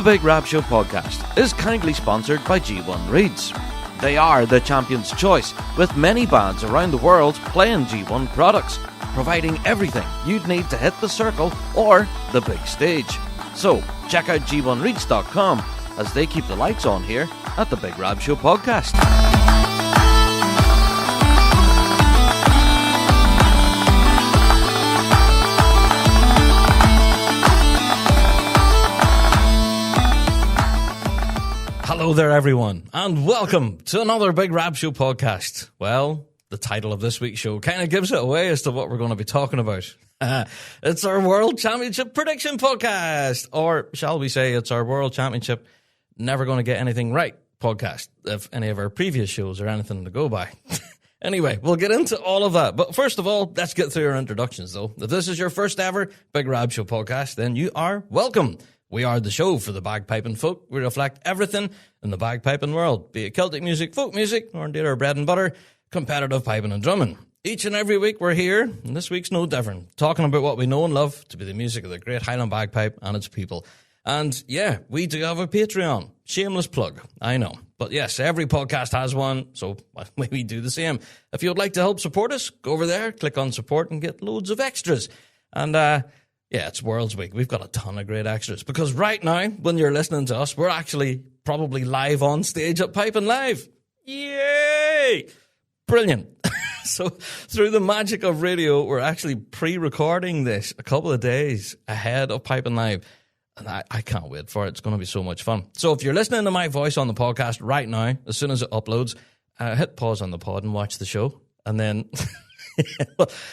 Big Rab Show Podcast is kindly sponsored by G1 Reeds. They are the champion's choice, with many bands around the world playing G1 products, providing everything you'd need to hit the circle or the big stage. So, check out g1reeds.com as they keep the lights on here at the Big Rab Show Podcast. Hello there, everyone, and welcome to another Big Rab Show podcast. Well, the title of this week's show kind of gives it away as to what we're going to be talking about. It's our World Championship Prediction Podcast, or shall we say it's our World Championship Never Going to Get Anything Right podcast, if any of our previous shows are anything to go by. Anyway, we'll get into all of that. But first of all, let's get through our introductions, though. If this is your first ever Big Rab Show podcast, then you are welcome. We are the show for the bagpiping folk. We reflect everything in the bagpiping world, be it Celtic music, folk music, or indeed our bread and butter, competitive piping and drumming. Each and every week we're here, and this week's no different, talking about what we know and love to be the music of the great Highland bagpipe and its people. And yeah, we do have a Patreon. Shameless plug, I know. But yes, every podcast has one, so we do the same. If you would like to help support us, go over there, click on support and get loads of extras. And yeah, it's World's Week. We've got a ton of great extras. Because right now, when you're listening to us, we're actually probably live on stage at Piping Live. Yay! Brilliant. So, through the magic of radio, we're actually pre-recording this a couple of days ahead of Piping Live. And I can't wait for it. It's going to be so much fun. So, if you're listening to my voice on the podcast right now, as soon as it uploads, hit pause on the pod and watch the show. And then...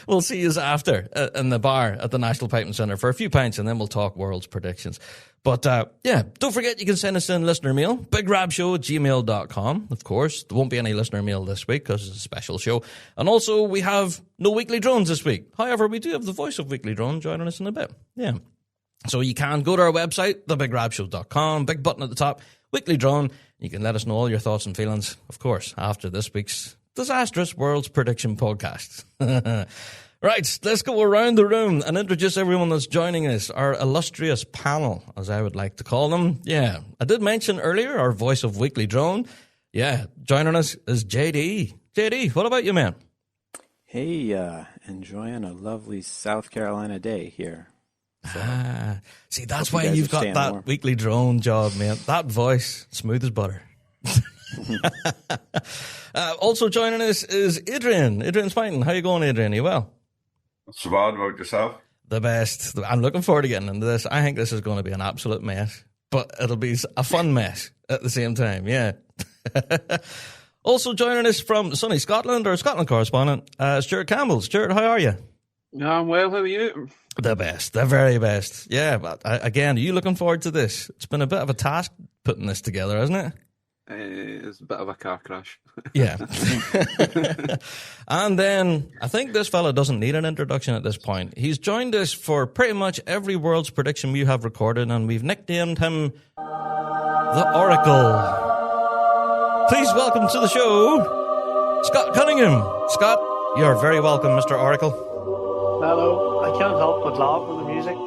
we'll see you after in the bar at the National Piping Centre for a few pints, and then we'll talk World's predictions. But yeah, don't forget you can send us in listener mail, bigrabshow@gmail.com. Of course, there won't be any listener mail this week because it's a special show. And also, we have no weekly drones this week. However, we do have the voice of Weekly Drone joining us in a bit. Yeah. So you can go to our website, thebigrabshow.com, big button at the top, Weekly Drone. You can let us know all your thoughts and feelings, of course, after this week's disastrous World's Prediction Podcast. Right, let's go around the room and introduce everyone that's joining us, our illustrious panel, as I would like to call them. Yeah, I did mention earlier our voice of Weekly Drone. Yeah, joining us is JD. JD, what about you, man? Hey, enjoying a lovely South Carolina day here. So, see, that's why you've got that warm Weekly Drone job, man. That voice, smooth as butter. Also joining us is Adrian. Adrian's fighting. How you going, Adrian? Are you well? Not so bad. About yourself? The best. I'm looking forward to getting into this. I think this is going to be an absolute mess, but it'll be a fun mess at the same time. Yeah. Also joining us from sunny Scotland, our Scotland correspondent, Stuart Campbell. Stuart, how are you? I'm well. How are you? The best. The very best. Yeah. But again, are you looking forward to this? It's been a bit of a task putting this together, hasn't it? It's a bit of a car crash. Yeah. And then I think this fella doesn't need an introduction at this point. He's joined us for pretty much every World's prediction we have recorded, and we've nicknamed him the Oracle. Please welcome to the show, Scott Cunningham. Scott, you're very welcome, Mr. Oracle. Hello. I can't help but laugh with the music.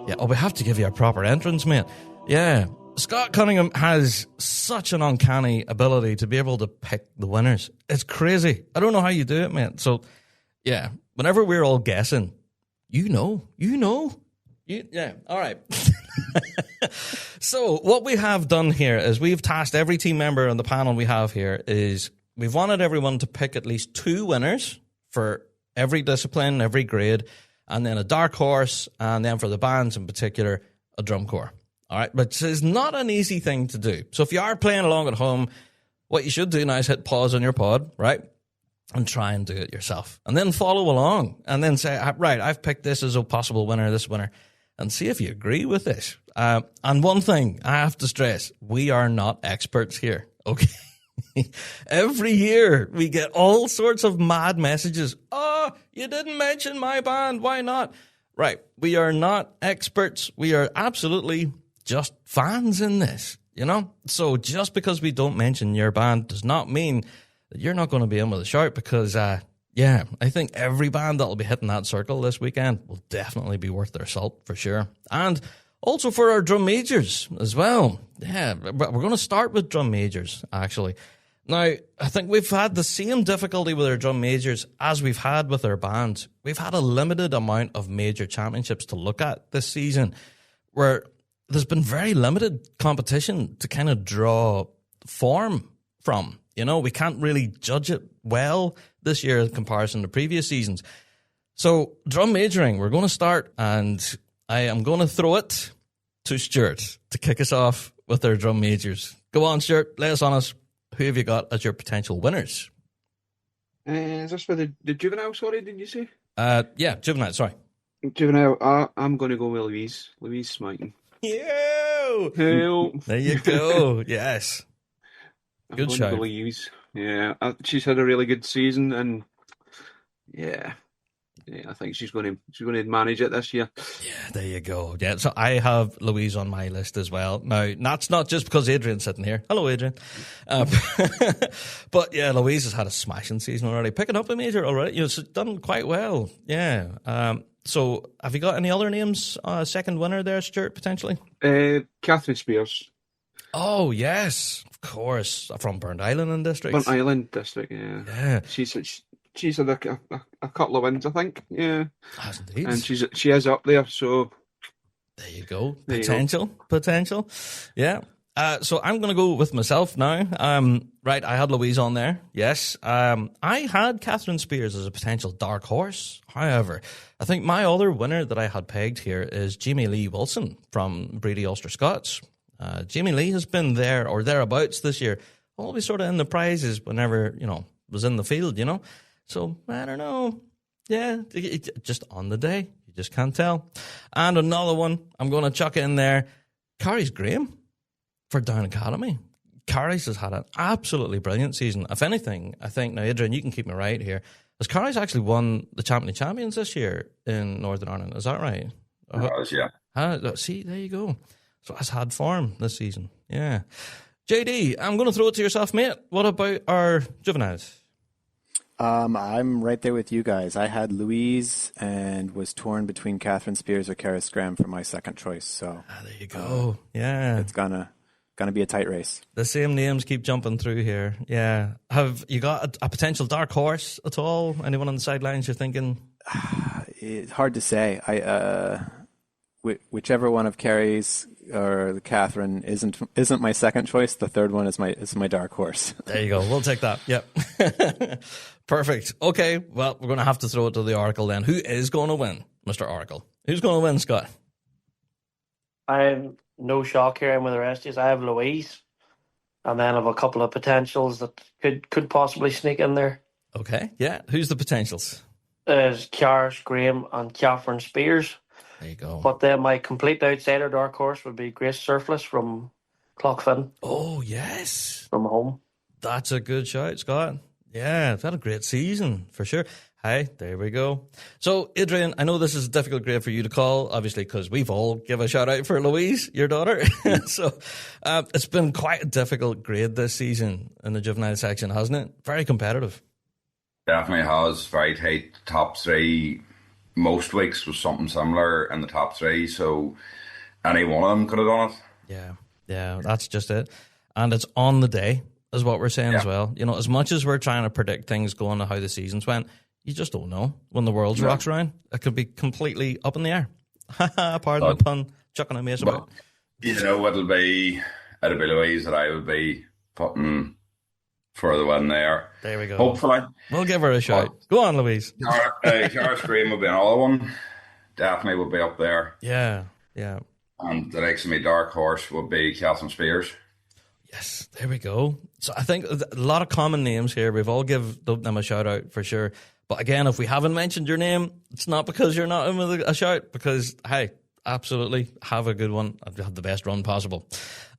Yeah, we have to give you a proper entrance, mate. Yeah. Scott Cunningham has such an uncanny ability to be able to pick the winners. It's crazy. I don't know how you do it, man. So, yeah, whenever we're all guessing, you know. Yeah, all right. So what we have done here is we've tasked every team member on the panel we have here is we've wanted everyone to pick at least 2 winners for every discipline, every grade, and then a dark horse, and then for the bands in particular, a drum corps. All right, but it's not an easy thing to do. So if you are playing along at home, what you should do now is hit pause on your pod, right, and try and do it yourself. And then follow along and then say, right, I've picked this as a possible winner, this winner, and see if you agree with this. And one thing I have to stress, we are not experts here, okay? Every year we get all sorts of mad messages. Oh, you didn't mention my band. Why not? Right, we are not experts. We are absolutely just fans in this, you know? So just because we don't mention your band does not mean that you're not going to be in with a shout because, yeah, I think every band that will be hitting that circle this weekend will definitely be worth their salt for sure. And Also for our drum majors as well. Yeah, but we're going to start with drum majors, actually. Now, I think we've had the same difficulty with our drum majors as we've had with our bands. We've had a limited amount of major championships to look at this season, where there's been very limited competition to kind of draw form from. You know, we can't really judge it well this year in comparison to previous seasons. So, drum majoring, we're going to start, and I am going to throw it to Stuart to kick us off with our drum majors. Go on, Stuart, lay us on us. Who have you got as your potential winners? Is this for the Juvenile, sorry, did you say? Yeah, Juvenile, sorry. Juvenile, I'm going to go with Louise. Louise Smiting. You! Hell. There you go, yes. Good I'm going shout. to go Louise. Yeah, she's had a really good season, and yeah, I think she's going to manage it this year. Yeah, there you go. Yeah, so I have Louise on my list as well. Now, that's not just because Adrian's sitting here. Hello, Adrian. But yeah, Louise has had a smashing season already. Picking up a major already. She's done quite well. Yeah. So have you got any other names? Second winner there, Stuart, potentially? Catherine Spears. Oh, yes. Of course. From Burnt Island District. Burnt Island District, yeah. Yeah. She's had a couple of wins, I think. Yeah, Has indeed. and she is up there. So there you go. There you Potential. Yeah. So I'm going to go with myself now. Right, I had Louise on there. Yes. I had Catherine Spears as a potential dark horse. However, I think my other winner that I had pegged here is Jamie Lee Wilson from Brady Ulster Scots. Jamie Lee has been there or thereabouts this year, always sort of in the prizes whenever, was in the field, So, I don't know. Yeah, just on the day. You just can't tell. And another one, I'm going to chuck in there. Carrie's Graham for Down Academy. Carrie's has had an absolutely brilliant season. If anything, I think, now Adrian, you can keep me right here, has Carrie's actually won the Champion of Champions this year in Northern Ireland. Is that right? Yeah. See, there you go. So has had form this season. Yeah. JD, I'm going to throw it to yourself, mate. What about our juveniles? I'm right there with you guys. I had Louise and was torn between Catherine Spears or Karis Graham for my second choice. So There you go. Yeah. it's gonna be a tight race. The same names keep jumping through here. Yeah. Have you got a potential dark horse at all? Anyone on the sidelines you're thinking? It's hard to say. Whichever one of Carrie's or the Catherine isn't my second choice. The third one is my dark horse. There you go. We'll take that. Yep. Perfect. Okay. Well, we're going to have to throw it to the Oracle then. Who is going to win, Mr. Oracle? Who's going to win, Scott? I have no shock here. I'm with the rest of you. I have Louise, and then I have a couple of potentials that could possibly sneak in there. Okay. Yeah. Who's the potentials? There's Karis Graham and Catherine Spears. There you go. But then my complete outsider dark horse would be Grace Surfless from Cloughlin, Oh, yes. from home. That's a good shout, Scott. Yeah, it's had a great season, for sure. Hi, there we go. So, Adrian, I know this is a difficult grade for you to call, obviously, because we've all give a shout out for Louise, your daughter. So, it's been quite a difficult grade this season in the juvenile section, hasn't it? Very competitive. Definitely has. Very tight. Top three. Most weeks was something similar in the top three. So any one of them could have done it. Yeah, that's just it. And it's on the day, is what we're saying as well. As much as we're trying to predict things going to how the seasons went, you just don't know when the world rocks around. It could be completely up in the air. Pardon the pun, chucking a mace about. It'll be Louise that I would be putting for the win there. There we go. Hopefully. We'll give her a shout. Go on, Louise. Karis Graham would be another one. Definitely would be up there. Yeah. And the next to me dark horse would be Catherine Spears. Yes, there we go. So I think a lot of common names here. We've all give them a shout out for sure. But again, if we haven't mentioned your name, it's not because you're not in with a shout, because, hey, absolutely, have a good one. Have the best run possible.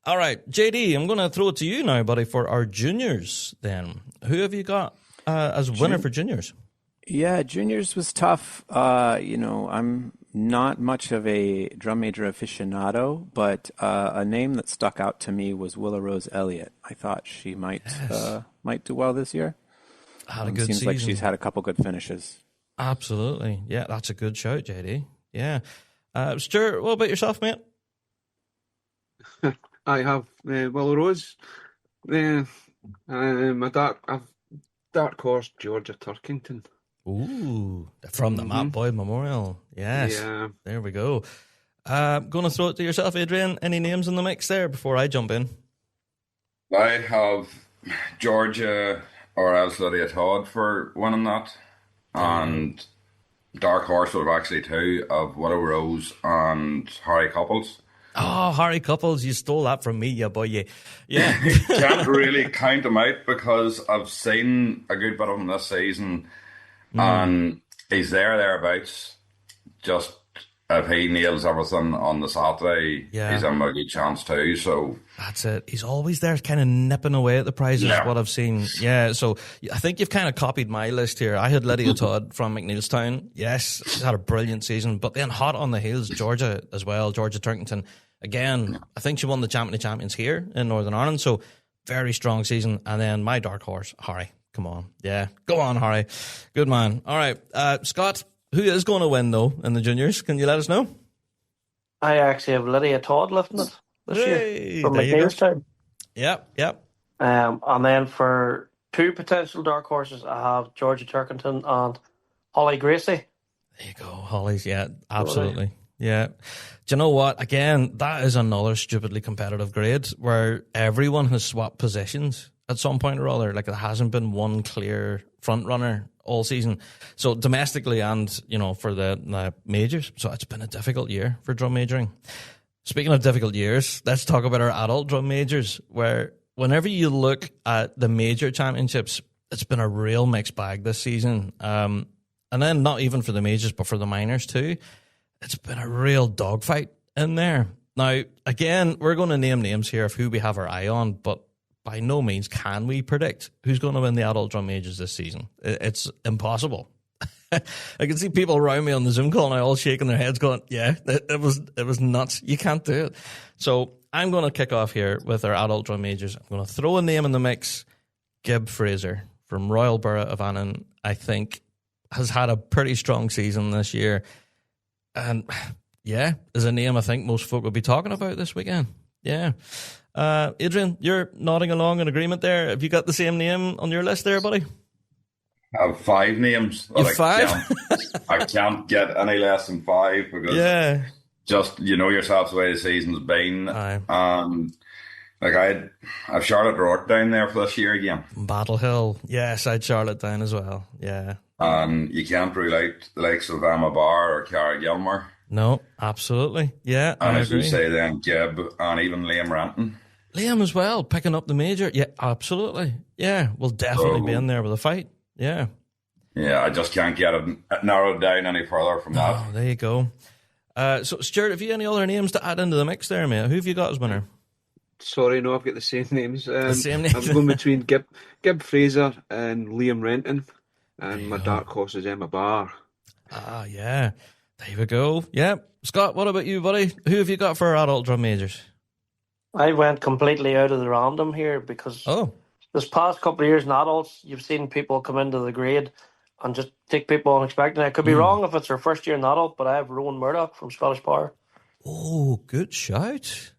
All right, JD, I'm going to throw it to you now, buddy, for our juniors then. Who have you got as winner for juniors? Yeah, juniors was tough. I'm not much of a drum major aficionado, but a name that stuck out to me was Willow Rose Elliott. I thought she might do well this year. Had a good seems season. like she's had a couple good finishes. Absolutely. Yeah, that's a good shout, JD. Yeah. Stuart, what about yourself, mate? I have Willow Rose. My dark horse Georgia Turkington. Ooh, from the Matt Boyd Memorial. Yes. Yeah. There we go. Going to throw it to yourself, Adrian. Any names in the mix there before I jump in? I have Georgia or else Lydia Todd for winning that. And dark horse would have actually two of Willow Rose and Harry Couples. Oh, Harry Couples, you stole that from me, yeah, boy. Yeah. Can't really count him out because I've seen a good bit of him this season and he's thereabouts. Just if he nails everything on the Saturday, he's in a good chance too. So that's it. He's always there kind of nipping away at the prizes, what I've seen. Yeah, so I think you've kind of copied my list here. I had Lydia Todd from McNeilstown. Yes, she's had a brilliant season. But then hot on the heels, Georgia as well, Georgia Turkington. Again, I think she won the Champion of Champions here in Northern Ireland. So very strong season. And then my dark horse, Harry. Come on. Yeah, go on, Harry. Good man. All right, Scott, who is going to win, though, in the juniors? Can you let us know? I actually have Lydia Todd lifting it this year from McNeilstown. Yep. And then for two potential dark horses, I have Georgia Turkington and Holly Gracie. There you go, Holly's. Yeah, absolutely. Yeah. Do you know what? Again, that is another stupidly competitive grade where everyone has swapped positions at some point or other. Like, there hasn't been one clear front runner all season. So domestically and, for the majors. So it's been a difficult year for drum majoring. Speaking of difficult years, let's talk about our adult drum majors, where whenever you look at the major championships, it's been a real mixed bag this season. And then not even for the majors, but for the minors too. It's been a real dogfight in there. Now, again, we're going to name names here of who we have our eye on, but by no means can we predict who's going to win the adult drum majors this season. It's impossible. I can see people around me on the Zoom call now all shaking their heads going, yeah, it was nuts. You can't do it. So I'm going to kick off here with our adult drum majors. I'm going to throw a name in the mix. Gib Fraser from Royal Borough of Annan, I think, has had a pretty strong season this year. And yeah, is a name I think most folk will be talking about this weekend. Yeah. Adrian, you're nodding along in agreement there. Have you got the same name on your list there, buddy? I have 5 names. You have 5? I can't get any less than 5 because just, yourself the way the season's been. I've Charlotte Rourke down there for this year again. Battle Hill. Yes, I'd Charlotte down as well. Yeah. And you can't rule out the likes of Emma Barr or Cara Gilmore. No, absolutely. Yeah, and I as agree. you say then, Gib and even Liam Ranton. Liam as well, picking up the major. Yeah, absolutely. Yeah, we'll definitely be in there with a fight. Yeah. Yeah, I just can't get it narrowed down any further from that. Oh, there you go. So, Stuart, have you any other names to add into the mix there, mate? Who have you got as winner? Sorry, no, I've got the same names. The same names? I'm going between Gib Fraser and Liam Renton, and my dark horse is Emma Barr. Ah, yeah. There we go. Yeah. Scott, what about you, buddy? Who have you got for our adult drum majors? I went completely out of the random here because this past couple of years in adults, you've seen people come into the grade and just take people unexpected. I could be wrong if it's their first year in adult, but I have Rowan Murdoch from Scottish Power. Oh, good shout.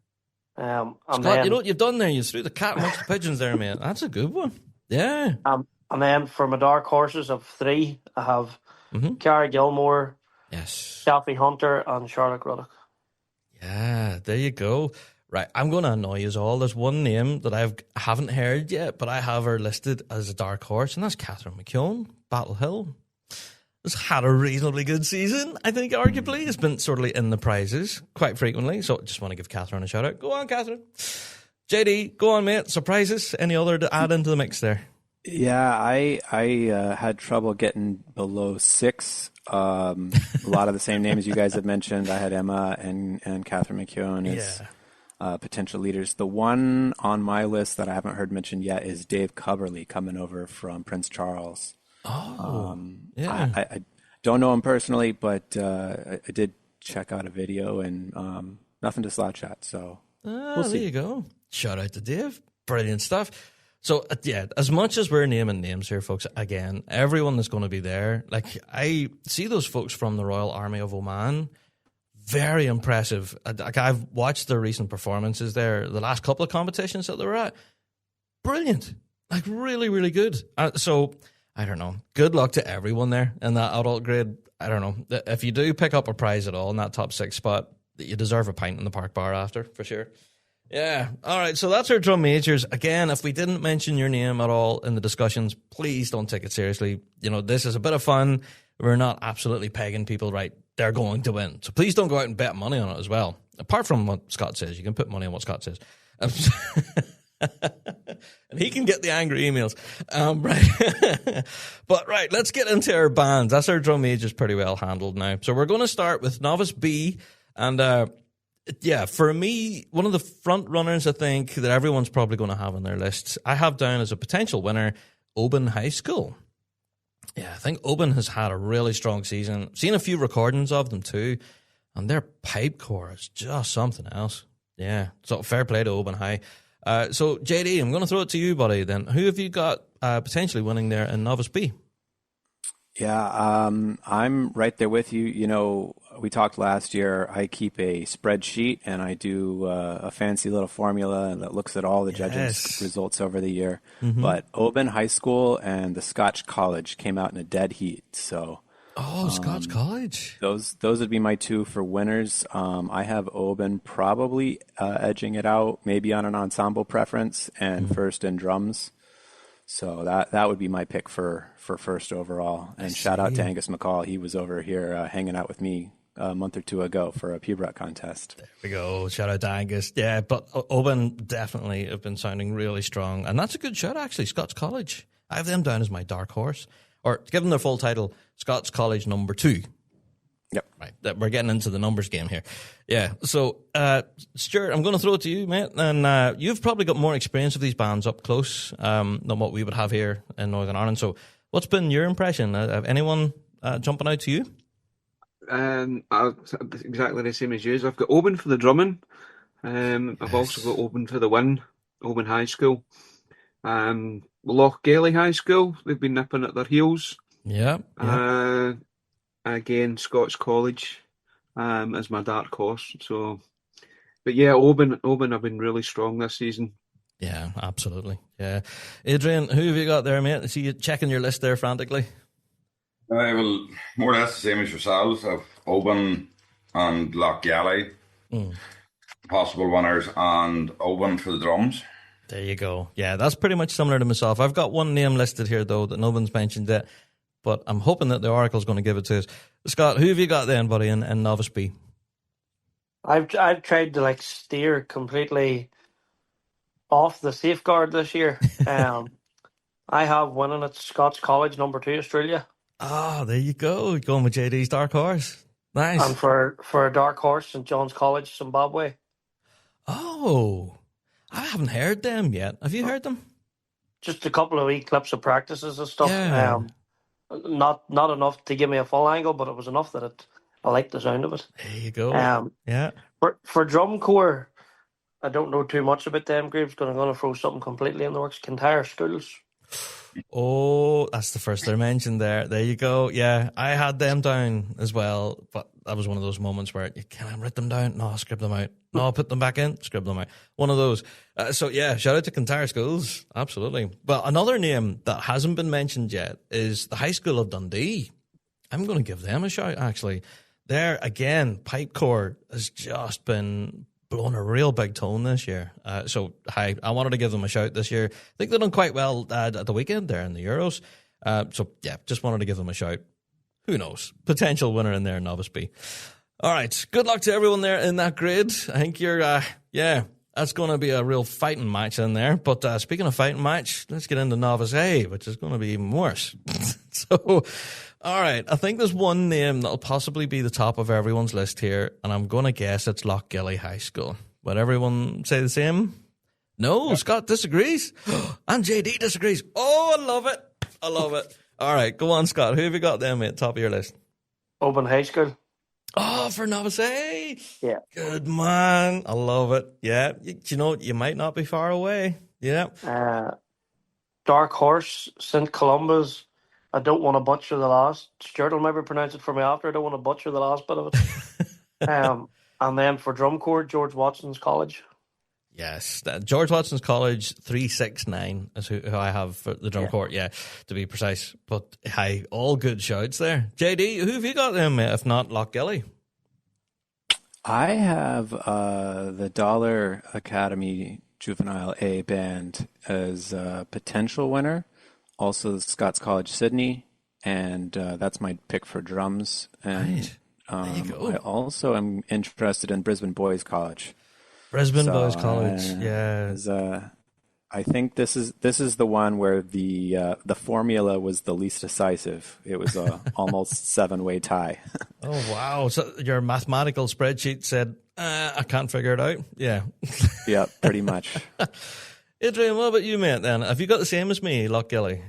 And Scott, then, you know what you've done there? You threw the cat amongst the pigeons there, mate. That's a good one. Yeah. And then for my dark horses of 3, I have Cara Gilmore, Kathy Hunter, and Charlotte Ruddock. Yeah, there you go. Right, I'm going to annoy you all. There's one name that I haven't heard yet, but I have her listed as a dark horse, and that's Catherine McKeown, Battle Hill. Has had a reasonably good season, I think, arguably. Has been sort of in the prizes quite frequently, so just want to give Catherine a shout out. Go on, Catherine. JD, go on, mate. Surprises? Any other to add into the mix there? Yeah, I had trouble getting below 6. A lot of the same names you guys have mentioned. I had Emma and Catherine McKeown as potential leaders. The one on my list that I haven't heard mentioned yet is Dave Cubberley coming over from Prince Charles. I don't know him personally, but I did check out a video and nothing to slouch at. So we'll see. There you go. Shout out to Dave. Brilliant stuff. So, as much as we're naming names here, folks, again, everyone that's going to be there, like, I see those folks from the Royal Army of Oman, very impressive. Like, I've watched their recent performances there, the last couple of competitions that they were at. Brilliant. Like, really, really good. So, I don't know. Good luck to everyone there in that adult grade. I don't know. If you do pick up a prize at all in that top 6 spot, you deserve a pint in the park bar after, for sure. Yeah. All right. So that's our drum majors. Again, if we didn't mention your name at all in the discussions, please don't take it seriously. You know, this is a bit of fun. We're not absolutely pegging people, right? They're going to win. So please don't go out and bet money on it as well. Apart from what Scott says. You can put money on what Scott says. And he can get the angry emails. Right. But right, let's get into our bands. That's our drum majors pretty well handled now. So we're going to start with Novice B. And yeah, for me, one of the front runners I think that everyone's probably going to have on their lists, I have down as a potential winner, Oban High School. Yeah, I think Oban has had a really strong season. Seen a few recordings of them too, and their pipe core is just something else. Yeah, so fair play to Oban High. So, JD, I'm going to throw it to you, buddy, then. Who have you got potentially winning there in Novice B? Yeah, I'm right there with you. You know, we talked last year, I keep a spreadsheet and I do a fancy little formula that looks at all the judges' results over the year. Mm-hmm. But Oban High School and the Scotch College came out in a dead heat. So, Scotch College. Those would be my two for winners. I have Oban probably edging it out, maybe on an ensemble preference, and first in drums. So that would be my pick for first overall. And shout out to Angus McCall. He was over here hanging out with me a month or two ago for a Pubrut contest. There we go. Shout out to Angus. Yeah, but Oban definitely have been sounding really strong. And that's a good shout, actually, Scots College. I have them down as my dark horse. Or, to give them their full title, Scots College number 2. Yep. Right. We're getting into the numbers game here. Yeah. So, Stuart, I'm going to throw it to you, mate. And you've probably got more experience of these bands up close than what we would have here in Northern Ireland. So, what's been your impression? Have anyone jumping out to you? Exactly the same as you. I've got Oban for the drumming. I've also got Oban for the win, Oban High School. Loch Gailey High School, they've been nipping at their heels. Yeah. Again, Scots College as my dark horse. So, but yeah, Oban have been really strong this season. Yeah, absolutely. Yeah, Adrian, who have you got there, mate? I see you checking your list there frantically. Well, more or less the same as yourselves. Of Oban and Loch Gailey, possible winners, and Oban for the drums. There you go. Yeah, that's pretty much similar to myself. I've got one name listed here, though, that no one's mentioned yet, but I'm hoping that the Oracle's going to give it to us. Scott, who have you got then, buddy, in Novice B? I've tried to steer completely off the safeguard this year. I have winning at Scots College number 2, Australia. Oh, there you go. Going with JD's dark horse. Nice. And for a dark horse, St John's College, Zimbabwe. Oh, I haven't heard them yet. Have you heard them? Just a couple of wee clips of practices and stuff. Yeah. Not enough to give me a full angle, but it was enough that I liked the sound of it. There you go. Yeah. For drum corps, I don't know too much about them groups, because I'm going to throw something completely in the works. Kintyre Schools. Oh, that's the first they're mentioned there. There you go. Yeah, I had them down as well, but that was one of those moments where can I write them down? No, scribble them out. No, put them back in, scribble them out. One of those. So yeah, shout out to Kintyre Schools. Absolutely. But another name that hasn't been mentioned yet is the High School of Dundee. I'm going to give them a shout, actually. There, again, pipe core has just been blowing a real big tone this year. So, I wanted to give them a shout this year. I think they've done quite well at the weekend there in the Euros. So, yeah, just wanted to give them a shout. Who knows? Potential winner in there in Novice B. All right. Good luck to everyone there in that grid. I think you're, that's going to be a real fighting match in there. But speaking of fighting match, let's get into Novice A, which is going to be even worse. So, all right. I think there's one name that'll possibly be the top of everyone's list here, and I'm going to guess it's Loch Gailey High School. Would everyone say the same? No, Scott disagrees. And JD disagrees. Oh, I love it. I love it. All right, go on, Scott. Who have you got there, mate? Top of your list. Oban High School. Oh, for Novice A. Yeah. Good man. I love it. Yeah. You know, you might not be far away. Yeah. Dark Horse, St. Columba's. I don't want to butcher the last. Stuart will maybe pronounce it for me after. I don't want to butcher the last bit of it. And then for drum corps, George Watson's College. Yes, George Watson's College 369 is who I have for the drum corps, to be precise. But hi, all good shouts there. JD, who have you got then, mate, if not Lochgilly? I have the Dollar Academy Juvenile A band as a potential winner. Also, Scots College Sydney, and that's my pick for drums. And there you go. I also am interested in Brisbane Boys College. Boys College, I think this is the one where the formula was the least decisive. It was a almost 7-way tie. Oh wow! So your mathematical spreadsheet said, "I can't figure it out." Yeah. Yeah, pretty much. Adrian, what about you, mate? Then have you got the same as me, Lochgilly?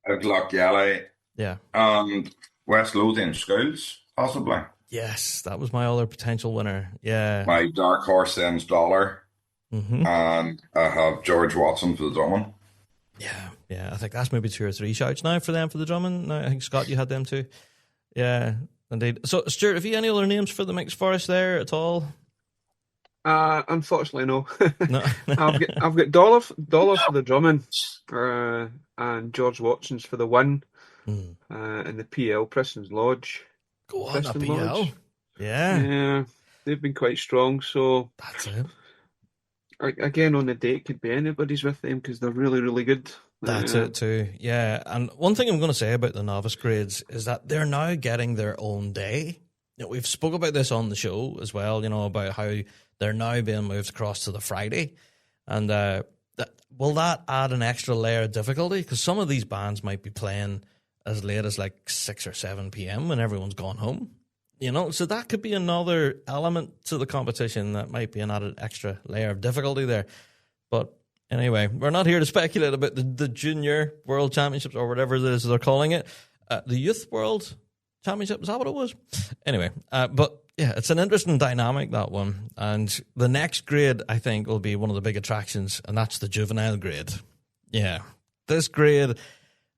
Lochgilly. Yeah. And West Lothian Schools, possibly. Yes, that was my other potential winner. Yeah. My dark horse then's Dollar. Mm-hmm. And I have George Watson for the drumming. Yeah. I think that's maybe 2 or 3 shouts now for them for the drumming. No, I think, Scott, you had them too. Yeah, indeed. So, Stuart, have you any other names for the mix for us there at all? Unfortunately, no. No. I've got Dollar for the drumming, and George Watson's for the win, and the PL Preston's Lodge. Go on, the PL. Yeah, they've been quite strong. So that's it. Again, on the day, it could be anybody's with them because they're really, really good. That's it too. Yeah, and one thing I'm going to say about the novice grades is that they're now getting their own day. You know, we've spoke about this on the show as well. You know, about how they're now being moved across to the Friday, and will that add an extra layer of difficulty? Because some of these bands might be playing as late as like 6 or 7 p.m. when everyone's gone home. You know, so that could be another element to the competition that might be an added extra layer of difficulty there. But anyway, we're not here to speculate about the Junior World Championships or whatever it is they're calling it. The Youth World Championship, is that what it was? Anyway, but yeah, it's an interesting dynamic, that one. And the next grade, I think, will be one of the big attractions, and that's the Juvenile grade. Yeah, this grade,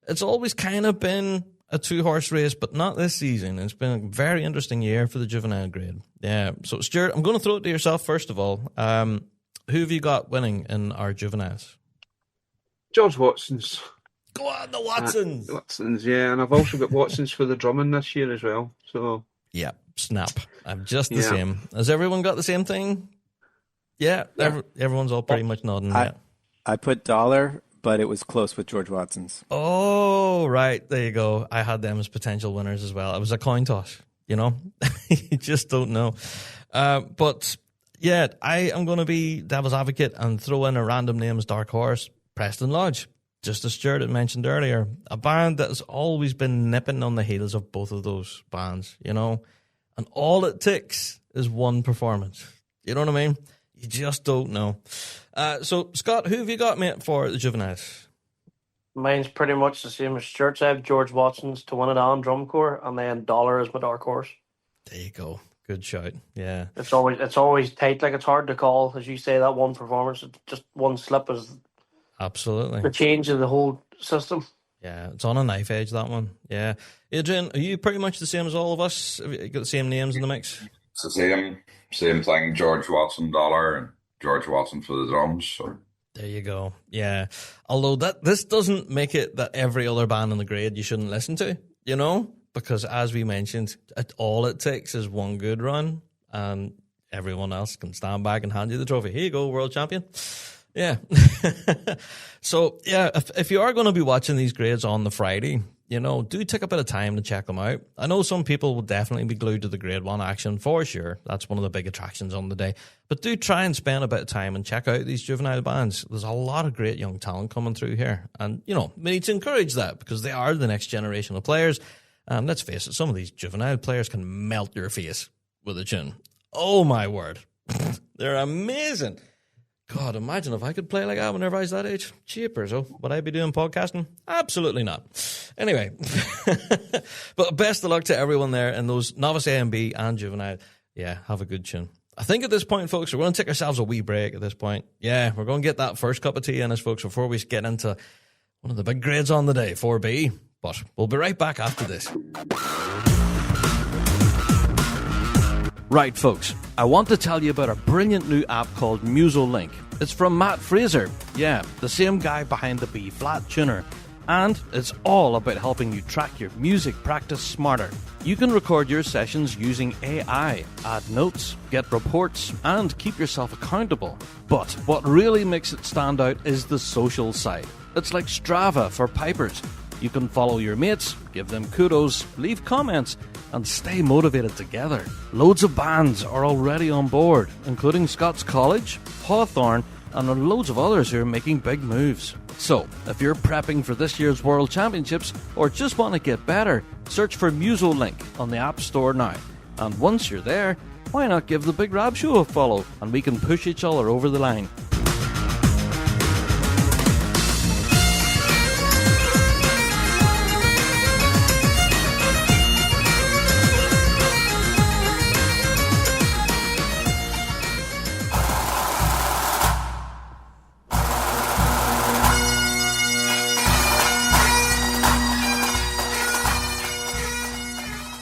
it's always kind of been a 2-horse race, but not this season. It's been a very interesting year for the Juvenile grade. Yeah, so Stuart, I'm going to throw it to yourself first of all. Who have you got winning in our juveniles? George Watson's. Go on, the Watsons! Watsons, yeah, and I've also got Watsons for the drumming this year as well. So yeah, snap. I'm just the same. Has everyone got the same thing? Yeah. Everyone's all pretty much nodding. I put Dollar, but it was close with George Watson's. Oh, right. There you go. I had them as potential winners as well. It was a coin toss, you know? You just don't know. But yeah, I am going to be devil's advocate and throw in a random name as dark horse, Preston Lodge. Just as Stuart had mentioned earlier, a band that has always been nipping on the heels of both of those bands, you know? And all it takes is one performance. You know what I mean? You just don't know. So, Scott, who have you got, mate, for the juveniles? Mine's pretty much the same as Stuart's. I have George Watson's to win it on drum corps, and then Dollar is my dark horse. There you go. Good shout. Yeah. It's always tight. Like, it's hard to call, as you say, that one performance. Just one slip is absolutely the change of the whole system. Yeah, it's on a knife edge, that one. Yeah. Adrian, are you pretty much the same as all of us? Have you got the same names in the mix? It's the same thing. George Watson, Dollar, and George Watson for the drums. So. There you go. Yeah. Although this doesn't make it that every other band in the grade you shouldn't listen to, you know? Because as we mentioned, all it takes is one good run and everyone else can stand back and hand you the trophy. Here you go, world champion. Yeah. So, yeah, if you are going to be watching these grades on the Friday, you know, do take a bit of time to check them out. I know some people will definitely be glued to the grade 1 action for sure. That's one of the big attractions on the day. But do try and spend a bit of time and check out these juvenile bands. There's a lot of great young talent coming through here. And, you know, we need to encourage that because they are the next generation of players. And let's face it, some of these juvenile players can melt your face with a tune. Oh, my word. They're amazing. God, imagine if I could play like that whenever I was that age. Cheapers, would I be doing podcasting? Absolutely not. Anyway, but best of luck to everyone there in those Novice A and B and Juvenile. Yeah, have a good tune. I think at this point, folks, we're going to take ourselves a wee break at this point. Yeah, we're going to get that first cup of tea in us, folks, before we get into one of the big grades on the day, 4B. But we'll be right back after this. Right, folks, I want to tell you about a brilliant new app called MusoLink. It's from Matt Fraser, yeah, the same guy behind the B-flat tuner. And it's all about helping you track your music practice smarter. You can record your sessions using AI, add notes, get reports, and keep yourself accountable. But what really makes it stand out is the social side. It's like Strava for pipers. You can follow your mates, give them kudos, leave comments, and stay motivated together. Loads of bands are already on board, including Scott's College, Hawthorne, and loads of others who are making big moves. So, if you're prepping for this year's World Championships or just want to get better, search for MusoLink on the App Store now. And once you're there, why not give the Big Rab Show a follow and we can push each other over the line.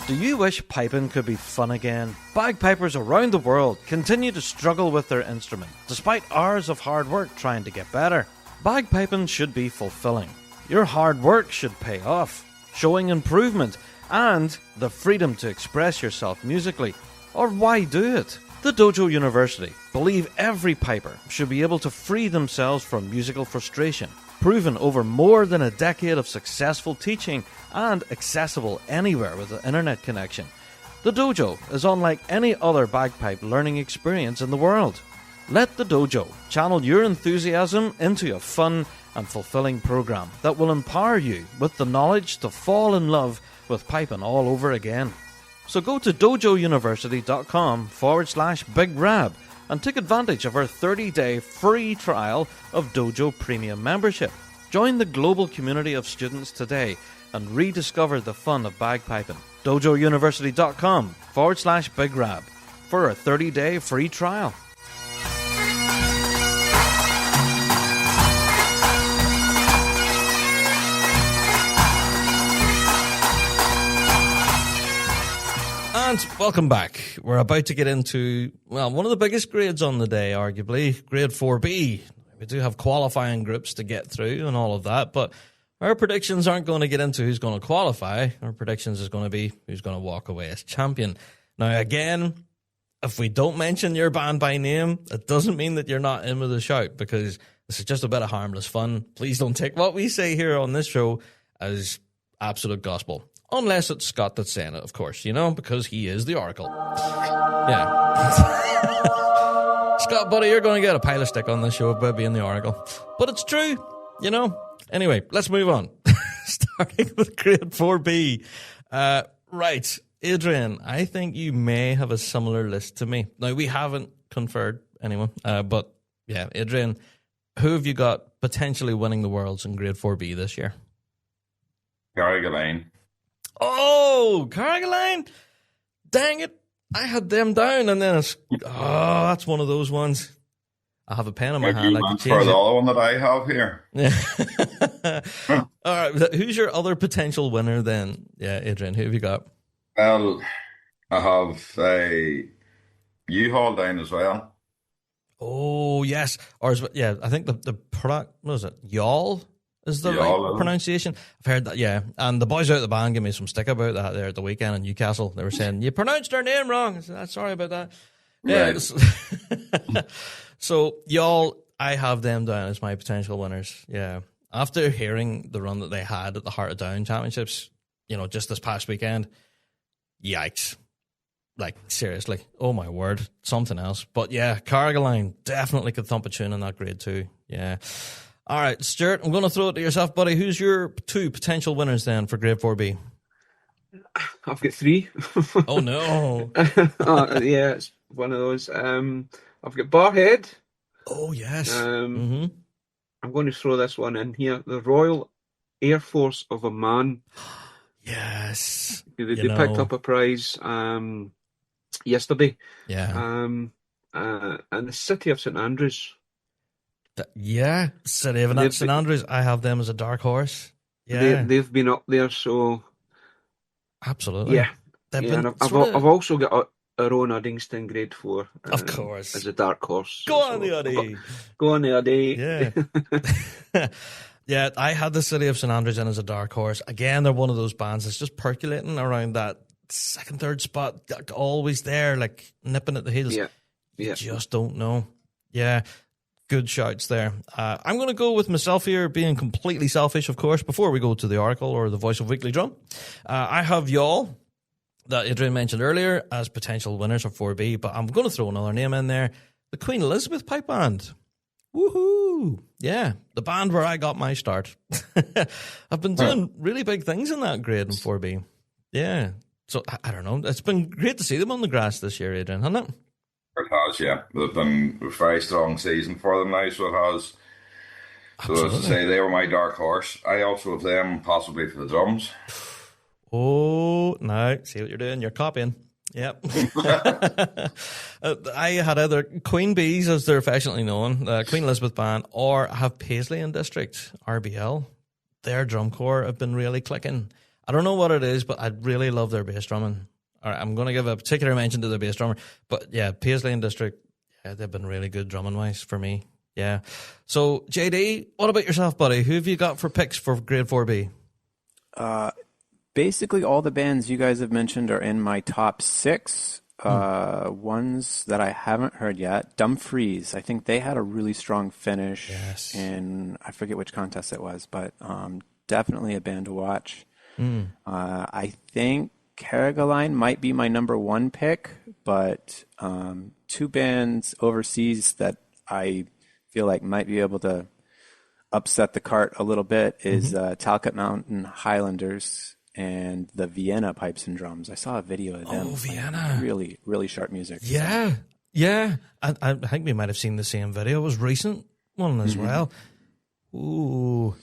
Do you wish piping could be fun again? Bagpipers around the world continue to struggle with their instrument, despite hours of hard work trying to get better. Bagpiping should be fulfilling. Your hard work should pay off, showing improvement and the freedom to express yourself musically. Or why do it? The Dojo University believe every piper should be able to free themselves from musical frustration, proven over more than a decade of successful teaching and accessible anywhere with an internet connection. The dojo is unlike any other bagpipe learning experience in the world. Let the dojo channel your enthusiasm into a fun and fulfilling program that will empower you with the knowledge to fall in love with piping all over again. So go to dojouniversity.com/Big Rab and take advantage of our 30-day free trial of Dojo Premium membership. Join the global community of students today and rediscover the fun of bagpiping. dojouniversity.com/Big Rab for a 30-day free trial. And welcome back. We're about to get into, well, one of the biggest grades on the day, arguably, grade 4B. We do have qualifying groups to get through and all of that, but our predictions aren't going to get into who's going to qualify. Our predictions is going to be who's going to walk away as champion. Now, again, if we don't mention your band by name, it doesn't mean that you're not in with a shout, because this is just a bit of harmless fun. Please don't take what we say here on this show as absolute gospel. Unless it's Scott that's saying it, of course, because he is the Oracle. Yeah. Scott, buddy, you're going to get a pile of stick on this show about being the Oracle. But it's true, Anyway, let's move on. Starting with grade 4B. Right, Adrian, I think you may have a similar list to me. Now, we haven't conferred anyone, but yeah, Adrian, who have you got potentially winning the Worlds in grade 4B this year? Carrigaline. Oh, Carrigaline! Dang it! I had them down, and then that's one of those ones. I have a pen in my hand. I can change for the other one that I have here. Yeah. All right. Who's your other potential winner then? Yeah, Adrian, who have you got? Well, I have a U-Haul down as well. Oh, yes. Or yeah, I think the product, what is it? Y'all is the right pronunciation. I've heard that, yeah. And the boys out of the band gave me some stick about that there at the weekend in Newcastle. They were saying, you pronounced our name wrong. I said, sorry about that. Yeah. Right. So, y'all, I have them down as my potential winners. Yeah. After hearing the run that they had at the Heart of Down Championships, just this past weekend, yikes. Like, seriously. Oh, my word. Something else. But, yeah, Carrigaline definitely could thump a tune in that grade too. Yeah. All right, Stuart, I'm going to throw it to yourself, buddy. Who's your two potential winners then for grade 4B? I've got three. Oh, no. Yeah, it's one of those. I've got Barhead. Oh, yes. I'm going to throw this one in here. The Royal Air Force of Oman. Yes. They picked up a prize yesterday. Yeah. And the City of St Andrews. City of St Andrews. I have them as a dark horse. Yeah. They've been up there, so... Absolutely. Yeah. I've also got our own Uddingston Grade 4. Of course. As a dark horse. Go on the Uddy. Go on the Uddy. Yeah. Yeah, I had the City of St Andrews in as a dark horse. Again, they're one of those bands that's just percolating around that second, third spot, always there, like nipping at the heels. Yeah. You just don't know. Yeah, good shouts there. I'm going to go with myself here, being completely selfish, of course, before we go to the Oracle or the Voice of Weekly Drum. I have y'all, that Adrian mentioned earlier, as potential winners of 4B, but I'm going to throw another name in there, the Queen Elizabeth Pipe Band. Woohoo! Yeah, the band where I got my start. I've been doing really big things in that grade in 4B. Yeah, so I don't know. It's been great to see them on the grass this year, Adrian, hasn't it? It has, yeah. They've been a very strong season for them now, so it has. So as to say, they were my dark horse. I also have them possibly for the drums. Oh, no. See what you're doing? You're copying. Yep. I had either Queen Bees, as they're affectionately known, Queen Elizabeth Band, or I have Paisley and District, RBL. Their drum corps have been really clicking. I don't know what it is, but I really love their bass drumming. All right, I'm going to give a particular mention to the bass drummer. But yeah, Paisley and District, yeah, they've been really good drumming-wise for me. Yeah. So, JD, what about yourself, buddy? Who have you got for picks for grade 4B? Basically, all the bands you guys have mentioned are in my top 6. Ones that I haven't heard yet. Dumfries, I think they had a really strong finish in, I forget which contest it was, but definitely a band to watch. I think Carrigaline might be my number 1 pick, but 2 bands overseas that I feel like might be able to upset the cart a little bit is Talcott Mountain Highlanders and the Vienna Pipes and Drums. I saw a video of them. Oh, Vienna. Really, really sharp music. Yeah, yeah. I think we might have seen the same video. It was a recent one as well. Ooh.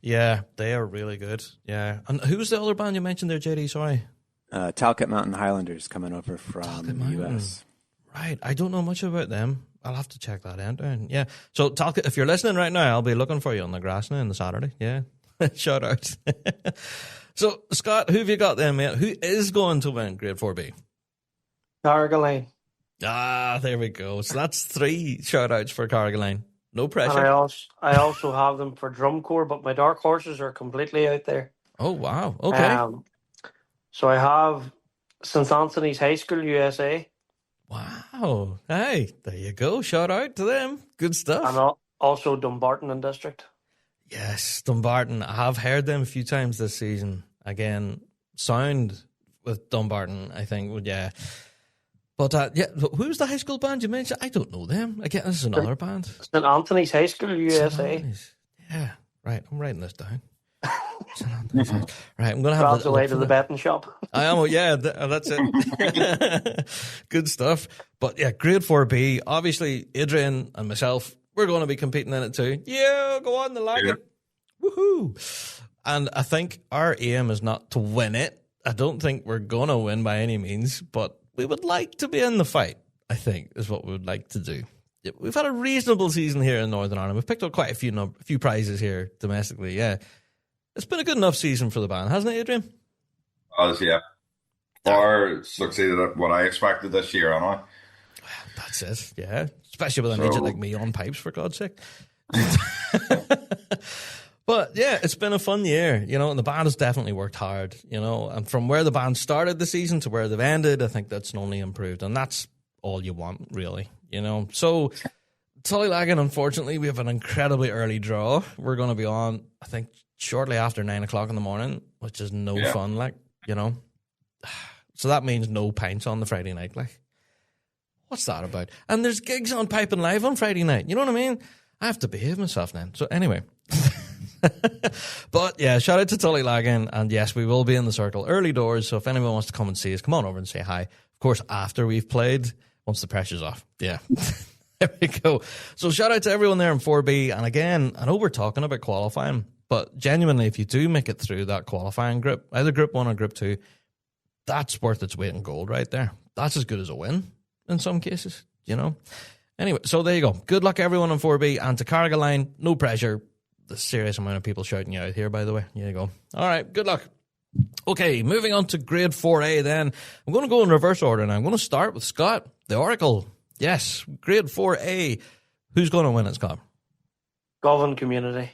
Yeah, they are really good. Yeah. And who was the other band you mentioned there, JD? Sorry. Talcott Mountain Highlanders coming over from the US. Right. I don't know much about them. I'll have to check that out. Yeah. So, Talcott, if you're listening right now, I'll be looking for you on the grass now on the Saturday. Yeah. Shout out. So, Scott, who have you got then, mate? Who is going to win grade 4B? Carrigaline. Ah, there we go. So that's 3 shout outs for Carrigaline. No pressure. And I also have them for drum corps, but my dark horses are completely out there. Oh, wow. Okay. So I have St. Anthony's High School, USA. Wow. Hey, there you go. Shout out to them. Good stuff. And also Dumbarton and District. Yes, Dumbarton. I have heard them a few times this season. Again, sound with Dumbarton, I think. Yeah. But, yeah, who's the high school band you mentioned? I don't know them. Again, this is another band. St. Anthony's High School, USA. Yeah, right. I'm writing this down. Right, I'm going to have Grab's away to the betting shop. I am, yeah, that's it. Good stuff. But yeah, grade 4B. Obviously, Adrian and myself, we're going to be competing in it too. Yeah, go on, the lag. Woohoo. And I think our aim is not to win it. I don't think we're going to win by any means, but we would like to be in the fight, I think, is what we would like to do. We've had a reasonable season here in Northern Ireland. We've picked up quite a few prizes here domestically, yeah. It's been a good enough season for the band, hasn't it, Adrian? Yeah. Or succeeded at what I expected this year, aren't I? Well, that's it, yeah. Especially with an idiot like me on pipes, for God's sake. But yeah, it's been a fun year, you know, and the band has definitely worked hard, you know, and from where the band started the season to where they've ended, I think that's only improved, and that's all you want, really, you know. So, Tullylagan, unfortunately, we have an incredibly early draw. We're going to be on, I think, shortly after 9 o'clock in the morning, which is no fun, like, you know. So that means no pints on the Friday night, like. What's that about? And there's gigs on Piping Live on Friday night, you know what I mean? I have to behave myself then. So anyway. But yeah, shout out to Tullylagan, and yes, we will be in the circle early doors, so if anyone wants to come and see us, come on over and say hi. Of course, after we've played, once the pressure's off. Yeah. There we go. So shout out to everyone there in 4B, and again, I know we're talking about qualifying, but genuinely, if you do make it through that qualifying group, either group 1 or group 2, that's worth its weight in gold right there. That's as good as a win in some cases, you know. Anyway, so there you go. Good luck everyone on 4B, and to Carrigaline, no pressure. The serious amount of people shouting you out here, by the way. Here you go. All right, good luck. Okay, moving on to grade 4A then. I'm going to go in reverse order now. I'm going to start with Scott, the Oracle. Yes, grade 4A. Who's going to win it, Scott? Govan Community.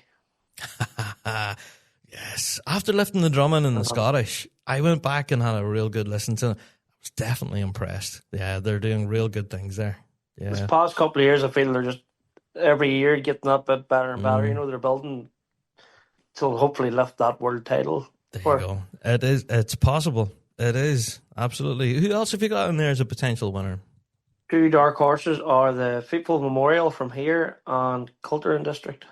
Yes. After lifting the drumming in the Scottish, I went back and had a real good listen to it. I was definitely impressed. Yeah, they're doing real good things there. Yeah. This past couple of years, I feel they're just every year getting that bit better and better. You know, they're building to hopefully lift that world title. There you go. It's possible. It is. Absolutely. Who else have you got in there as a potential winner? 2 dark horses are the Faithful Memorial from here and Cultural District.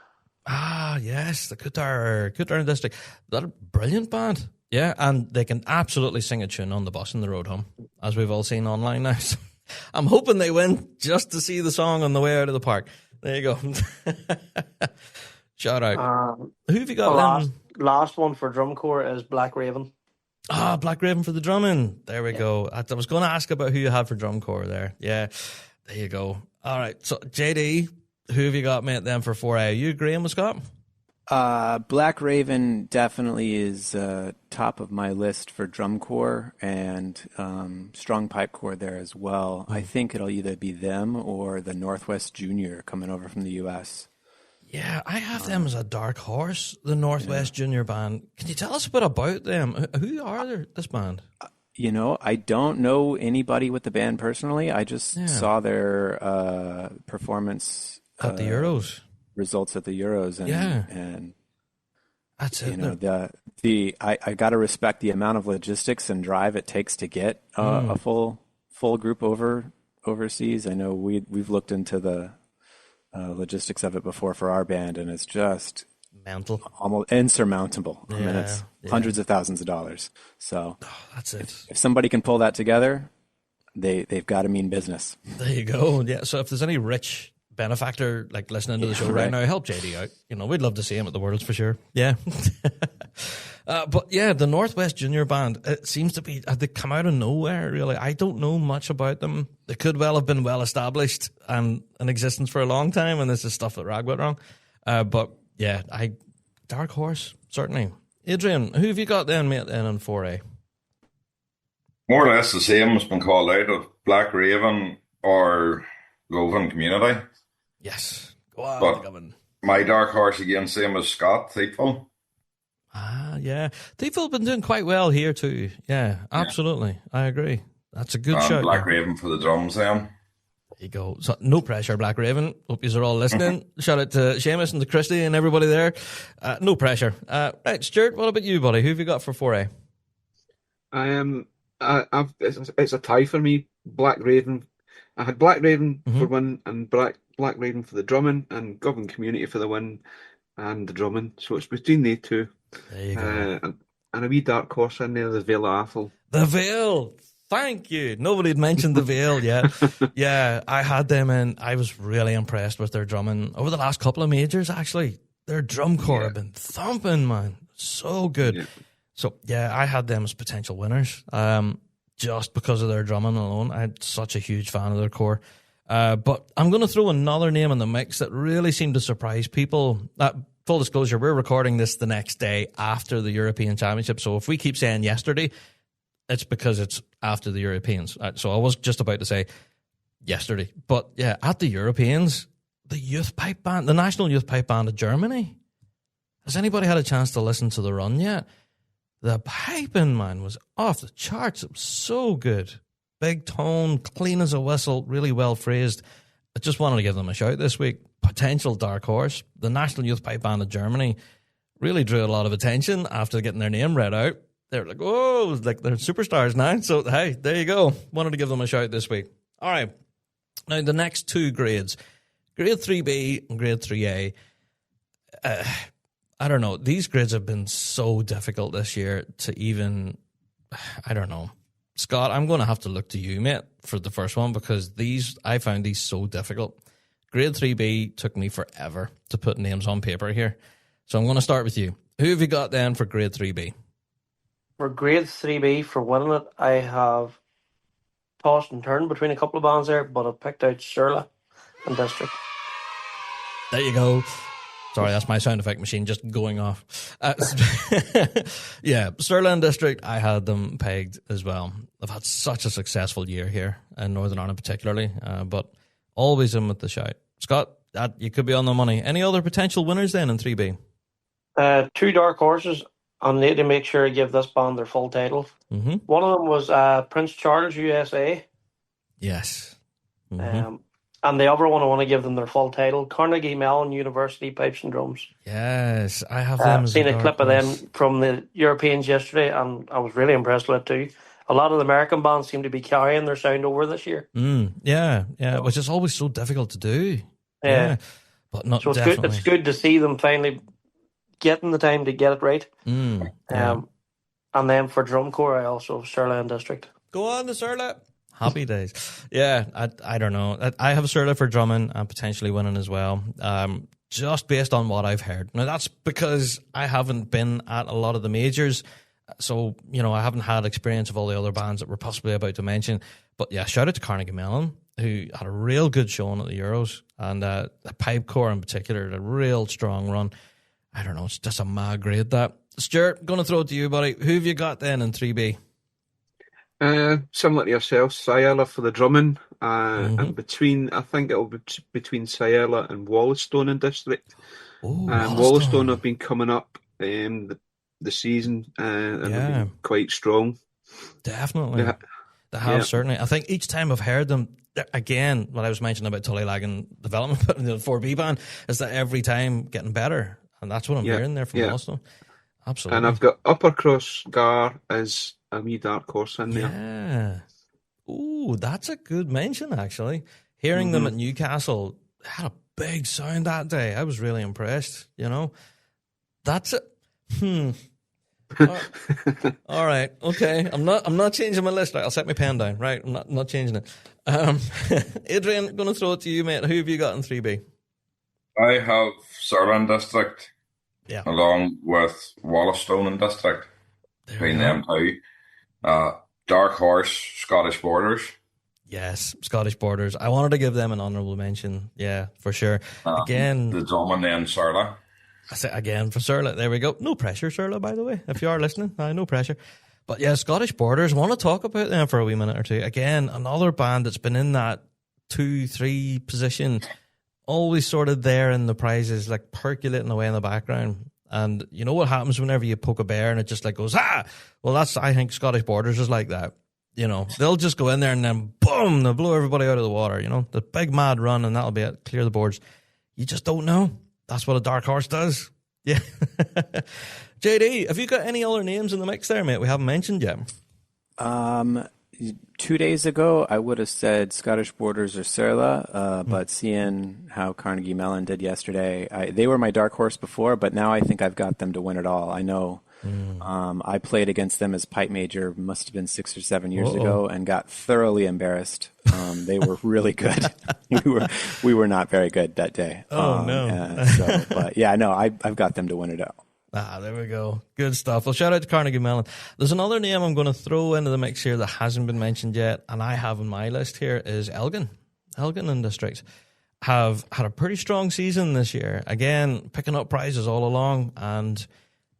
Ah, yes, the Kutar District. They're a brilliant band. Yeah, and they can absolutely sing a tune on the bus on the road home, as we've all seen online now. So I'm hoping they win just to see the song on the way out of the park. There you go. Shout out. Who have you got? Last one for drum corps is Black Raven. Ah, Black Raven for the drumming. There we go. I was going to ask about who you had for drum corps there. Yeah, there you go. All right, so JD, who have you got, mate, then for 4A? Are you agreeing with Scott? Black Raven definitely is top of my list for drum corps, and strong pipe corps there as well. I think it'll either be them or the Northwest Junior coming over from the U.S. Yeah, I have them as a dark horse, the Northwest Junior Band. Can you tell us a bit about them? Who are this band? I don't know anybody with the band personally. I just saw their performance at the Euros. Results at the Euros, and that's it. I got to respect the amount of logistics and drive it takes to get a full group overseas. I know we've looked into the logistics of it before for our band, and it's just mental, almost insurmountable. I mean, it's hundreds of thousands of dollars. So that's it. If somebody can pull that together, they've got to mean business. There you go. Yeah. So if there's any rich benefactor like listening to the show right now, help JD out. We'd love to see him at the Worlds for sure. Yeah. But yeah, the Northwest Junior Band, it seems to be, they come out of nowhere, really. I don't know much about them. They could well have been well established and in existence for a long time, and this is stuff that Rag went wrong. But yeah, dark horse, certainly. Adrian, who have you got then, mate, then on 4A? More or less the same has been called out of Black Raven or Govan Community. Yes. Go on, but Govan. My dark horse again, same as Scott, Faithful. Ah, yeah. Faithful have been doing quite well here too. Yeah, absolutely. Yeah. I agree. That's a good shout. Black Raven for the drums then. There you go. So no pressure, Black Raven. Hope you're all listening. Shout out to Seamus and to Christy and everybody there. No pressure. Right, Stuart, what about you, buddy? Who have you got for 4A? It's a tie for me. Black Raven. I had Black Raven for win and Black Raven for the drumming and Govan Community for the win and the drumming. So it's between the two. There you go. And a wee dark horse in there, the Vale of Athol. The Vale! Thank you. Nobody had mentioned the Vale yet. Yeah, I had them in. I was really impressed with their drumming over the last couple of majors, actually. Their drum corps have been thumping, man. So good. Yeah. So, yeah, I had them as potential winners. Just because of their drumming alone. I'm such a huge fan of their corps. But I'm going to throw another name in the mix that really seemed to surprise people. Full disclosure, we're recording this the next day after the European Championship. So if we keep saying yesterday, it's because it's after the Europeans. So I was just about to say yesterday. But yeah, at the Europeans, the youth pipe band, the National Youth Pipe Band of Germany. Has anybody had a chance to listen to the run yet? The piping, man, was off the charts. It was so good. Big tone, clean as a whistle, really well phrased. I just wanted to give them a shout this week. Potential dark horse. The National Youth Pipe Band of Germany really drew a lot of attention after getting their name read out. They were like, oh, like they're superstars now. So, hey, there you go. Wanted to give them a shout this week. All right. Now, the next two grades, grade 3B and grade 3A. I don't know. These grids have been so difficult this year to even, I don't know. Scott, I'm going to have to look to you, mate, for the first one because I found these so difficult. Grade 3B took me forever to put names on paper here. So I'm going to start with you. Who have you got then for grade 3B? For grade 3B, for winning it, I have tossed and turned between a couple of bands there, but I picked out Surla and District. There you go. Sorry, that's my sound effect machine just going off. Yeah, Stirling District, I had them pegged as well. They've had such a successful year here in Northern Ireland particularly, but always in with the shout. Scott, you could be on the money. Any other potential winners then in 3B? 2 dark horses. I need to make sure I give this band their full title. Mm-hmm. One of them was Prince Charles, USA. Yes. Mm-hmm. And the other one, I want to give them their full title, Carnegie Mellon University Pipes and Drums. Yes, I have them. I've seen a clip of them from the Europeans yesterday, and I was really impressed with it too. A lot of the American bands seem to be carrying their sound over this year. Yeah, which is always so difficult to do. Yeah. But not so it's definitely. Good. It's good to see them finally getting the time to get it right. And then for drum corps, I also have Stirling District. Go on, the Surla. Happy days. Yeah, I don't know. I have Surla for drumming and potentially winning as well. Just based on what I've heard. Now, that's because I haven't been at a lot of the majors. So, I haven't had experience of all the other bands that we're possibly about to mention. But yeah, shout out to Carnegie Mellon, who had a real good showing at the Euros. And the pipe corps in particular, a real strong run. I don't know, it's just a mad grade that. Stuart, going to throw it to you, buddy. Who have you got then in 3B? Similar to yourself, Ciella for the drumming, and I think it'll be between Ciella and Wollaston in District. Wollaston have been coming up the season, and they've been quite strong. Definitely. They have, certainly. I think each time I've heard them, again, what I was mentioning about Tullylagan development, but the 4B band, is that every time getting better. And that's what I'm hearing there from Wollaston. Absolutely. And I've got Uppercross Gar as a wee dark horse in there. Yeah. Ooh, that's a good mention, actually. Hearing them at Newcastle, they had a big sound that day. I was really impressed, That's it. All right. Okay. I'm not changing my list. Right, I'll set my pen down. Right. I'm not changing it. Adrian, going to throw it to you, mate. Who have you got in 3B? I have Stirling District, along with Wollaston District, between them two. Dark Horse, Scottish Borders. Yes, Scottish Borders. I wanted to give them an honourable mention. Yeah, for sure. Again, the drumming then Surla. I say again for Surla. There we go. No pressure, Surla, by the way. If you are listening, no pressure. But yeah, Scottish Borders. I want to talk about them for a wee minute or two. Again, another band that's been in that 2-3 position. Always sort of there in the prizes, like percolating away in the background. And you know what happens whenever you poke a bear and it just like goes, well, I think Scottish Borders is like that. They'll just go in there and then boom, they'll blow everybody out of the water. The big mad run and that'll be it, clear the boards. You just don't know. That's what a dark horse does. Yeah. JD, have you got any other names in the mix there, mate? We haven't mentioned yet. 2 days ago, I would have said Scottish Borders or Surla, but seeing how Carnegie Mellon did yesterday, they were my dark horse before, but now I think I've got them to win it all. I know I played against them as pipe major, must have been 6 or 7 years ago, and got thoroughly embarrassed. They were really good. we were not very good that day. But yeah, no, I've got them to win it all. There we go. Good stuff. Well, shout out to Carnegie Mellon. There's another name I'm going to throw into the mix here that hasn't been mentioned yet, and I have on my list here is Elgin. Elgin and District have had a pretty strong season this year. Again, picking up prizes all along, and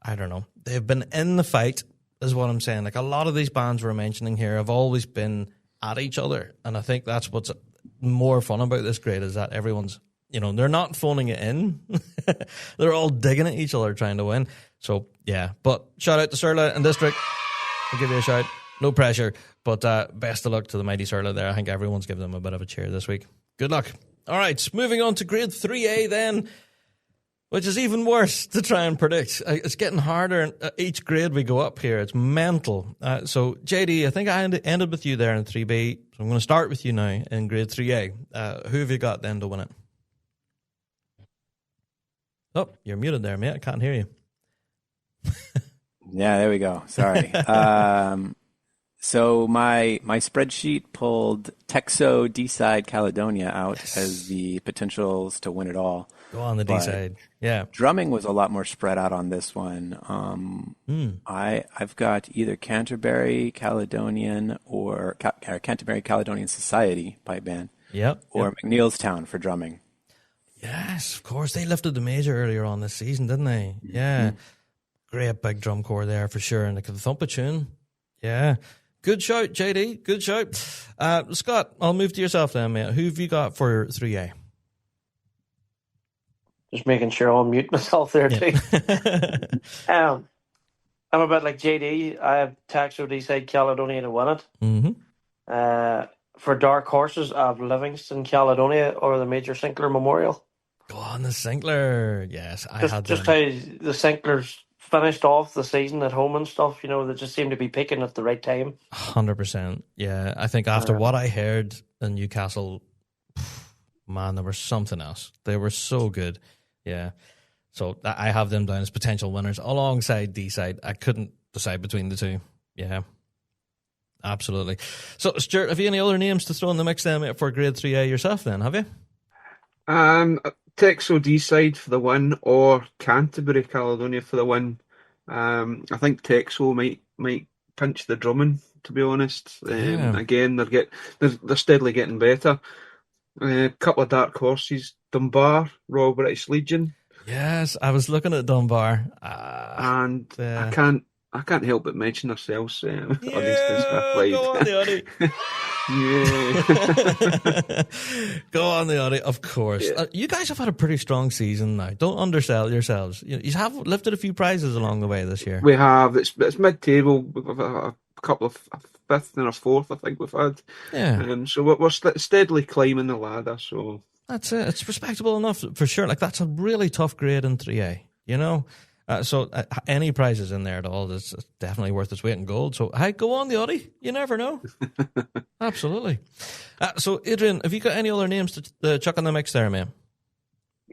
I don't know. They've been in the fight, is what I'm saying. Like a lot of these bands we're mentioning here have always been at each other, and I think that's what's more fun about this grade is that everyone's they're not phoning it in. They're all digging at each other trying to win. So, yeah. But shout out to Surla and District. I'll give you a shout. No pressure. But best of luck to the mighty Surla there. I think everyone's giving them a bit of a cheer this week. Good luck. All right. Moving on to grade 3A then, which is even worse to try and predict. It's getting harder each grade we go up here. It's mental. So, JD, I think I ended with you there in 3B. So I'm going to start with you now in grade 3A. Who have you got then to win it? Oh, you're muted there, mate. I can't hear you. Yeah, there we go. Sorry. So my spreadsheet pulled Texo D-side Caledonia out as the potentials to win it all. Go on the D-side. Yeah. Drumming was a lot more spread out on this one. I've got either Canterbury Caledonian or Canterbury Caledonian Society pipe band. Yep. Or McNeilstown for drumming. Yes, of course. They lifted the major earlier on this season, didn't they? Yeah. Great big drum corps there for sure. And they could thump a tune. Yeah. Good shout, JD. Good shout. Scott, I'll move to yourself then, mate. Who have you got for 3A? Just making sure I'll mute myself there too. I'm a bit like JD. I have Taxo D-side Caledonia to win it. Mm-hmm. For dark horses, I have Livingston Caledonia or the Major Sinclair Memorial. Go on, the Sinclair. Yes, I had just them. how the Sinclairs finished off the season at home and stuff. You know, they just seem to be peaking at the right time. 100%. Yeah, I think after what I heard in Newcastle, man, there was something else. They were so good. Yeah. So I have them down as potential winners alongside D-side. I couldn't decide between the two. Yeah. Absolutely. So, Stuart, have you any other names to throw in the mix then for Grade 3A yourself then, have you? Texel D-side for the win or Canterbury Caledonia for the win. I think Texel might pinch the drumming, to be honest. Again, they're steadily getting better. A couple of dark horses, Dunbar, Royal British Legion. Yes, I was looking at Dunbar. And I can't help but mention ourselves. Go on the Audie. Go on the Audie, of course. Yeah. You guys have had a pretty strong season now. Don't undersell yourselves. You have lifted a few prizes along the way this year. We have. It's mid-table. We've a couple of fifth and a fourth, I think we've had. Yeah. So we're steadily climbing the ladder. So that's it. It's respectable enough for sure. Like, that's a really tough grade in 3A. You know. So any prizes in there at all is definitely worth its weight in gold. So, hey, go on the Audie. You never know. Absolutely. So, Adrian, have you got any other names to chuck in the mix there, man?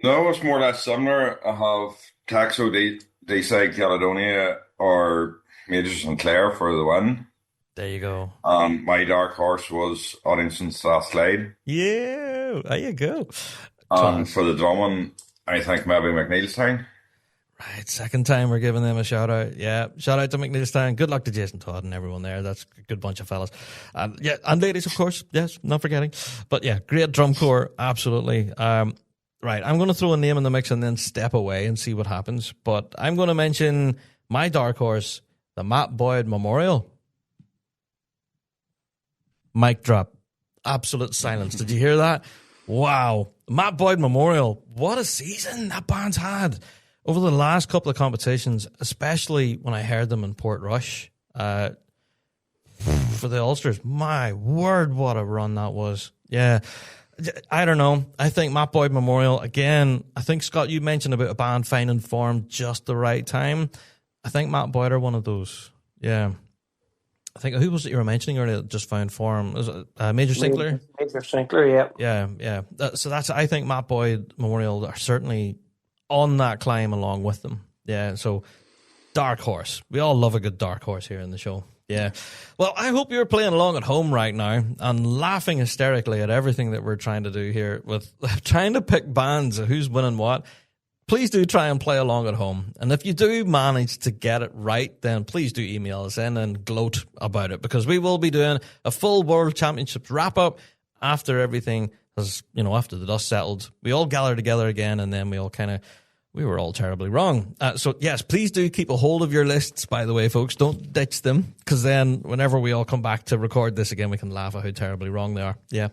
No, it's more or less similar. I have Taxo D-side Caledonia or Major Sinclair for the win. There you go. My dark horse was Audienson Strathclyde. Yeah, there you go. For the drumming, I think maybe McNeilstown. Right, second time we're giving them a shout out. Yeah, shout out to McNeilstown. Good luck to Jason Todd and everyone there. That's a good bunch of fellas. And ladies, of course. Yes, not forgetting. But yeah, great drum corps, absolutely. Right, I'm going to throw a name in the mix and then step away and see what happens. But I'm going to mention my dark horse, the Matt Boyd Memorial. Mic drop. Absolute silence. Did you hear that? Wow. Matt Boyd Memorial. What a season that band's had. Over the last couple of competitions, especially when I heard them in Portrush for the Ulsters, my word, what a run that was. Yeah, I don't know. I think Matt Boyd Memorial, again, I think, Scott, you mentioned about a band finding form just the right time. I think Matt Boyd are one of those. Yeah. I think, who was it you were mentioning earlier that just found form? Was it Major Sinclair? Major Sinclair, yeah. Yeah. So I think Matt Boyd Memorial are certainly on that climb along with them. Yeah, so dark horse. We all love a good dark horse here in the show. Yeah. Well, I hope you're playing along at home right now and laughing hysterically at everything that we're trying to do here with trying to pick bands of who's winning what. Please do try and play along at home. And if you do manage to get it right, then please do email us in and gloat about it, because we will be doing a full World Championships wrap-up after everything has, after the dust settled. We all gather together again, and then we were all terribly wrong. So, yes, please do keep a hold of your lists, by the way, folks. Don't ditch them, because then whenever we all come back to record this again, we can laugh at how terribly wrong they are. Yeah.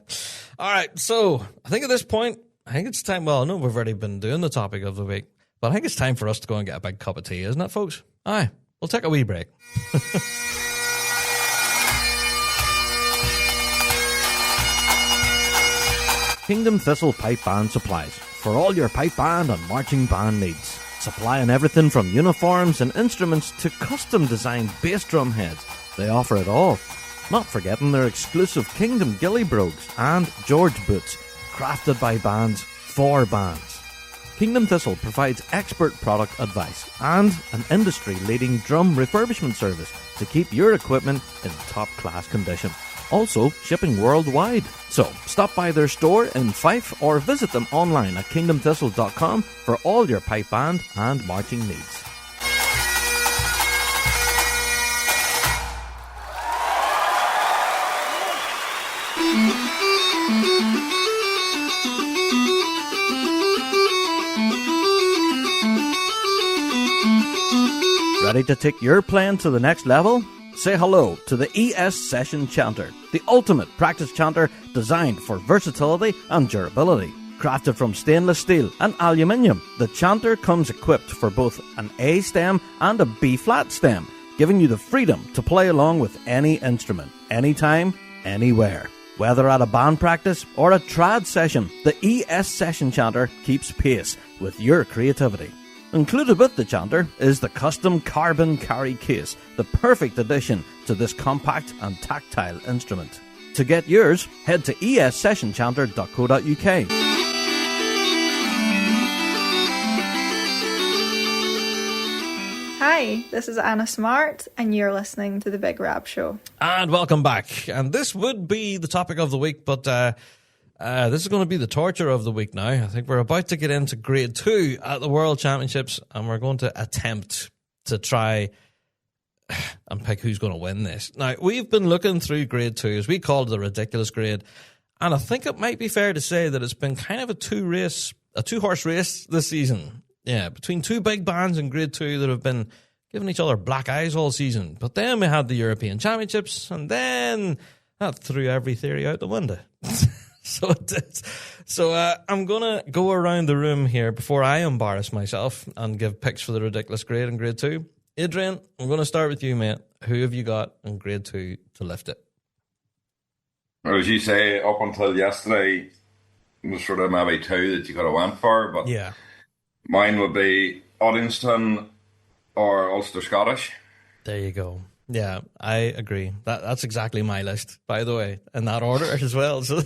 All right, so I think at this point, it's time. Well, I know we've already been doing the topic of the week, but I think it's time for us to go and get a big cup of tea, isn't it, folks? Aye, we'll take a wee break. Kingdom Thistle Pipe Band supplies for all your pipe band and marching band needs. Supplying everything from uniforms and instruments to custom designed bass drum heads. They offer it all. Not forgetting their exclusive Kingdom Gilly Brogues and George Boots, crafted by bands for bands. Kingdom Thistle provides expert product advice and an industry-leading drum refurbishment service to keep your equipment in top-class condition. Also, shipping worldwide. So, stop by their store in Fife or visit them online at kingdomthistle.com for all your pipe band and marching needs. Ready to take your playing to the next level? Say hello to the ES Session Chanter, the ultimate practice chanter designed for versatility and durability. Crafted from stainless steel and aluminium, the chanter comes equipped for both an A stem and a B flat stem, giving you the freedom to play along with any instrument, anytime, anywhere. Whether at a band practice or a trad session, the ES Session Chanter keeps pace with your creativity. Included with the chanter is the custom carbon carry case, the perfect addition to this compact and tactile instrument. To get yours, head to essessionchanter.co.uk. Hi, this is Anna Smart, and you're listening to The Big Rab Show. And welcome back. And this would be the topic of the week, but this is going to be the torture of the week now. I think we're about to get into Grade 2 at the World Championships, and we're going to attempt to try and pick who's going to win this. Now, we've been looking through Grade 2, as we called the ridiculous grade, and I think it might be fair to say that it's been kind of a two-horse race this season. Yeah, between two big bands in Grade 2 that have been giving each other black eyes all season. But then we had the European Championships, and then that threw every theory out the window. So it did. So I'm going to go around the room here before I embarrass myself and give picks for the ridiculous grade in Grade 2. Adrian, I'm going to start with you, mate. Who have you got in Grade 2 to lift it? Well, as you say, up until yesterday, it was sort of maybe two that you could have went for, but yeah. Mine would be Uddingston or Ulster Scottish. There you go. Yeah, I agree. That's exactly my list, by the way, in that order as well. So,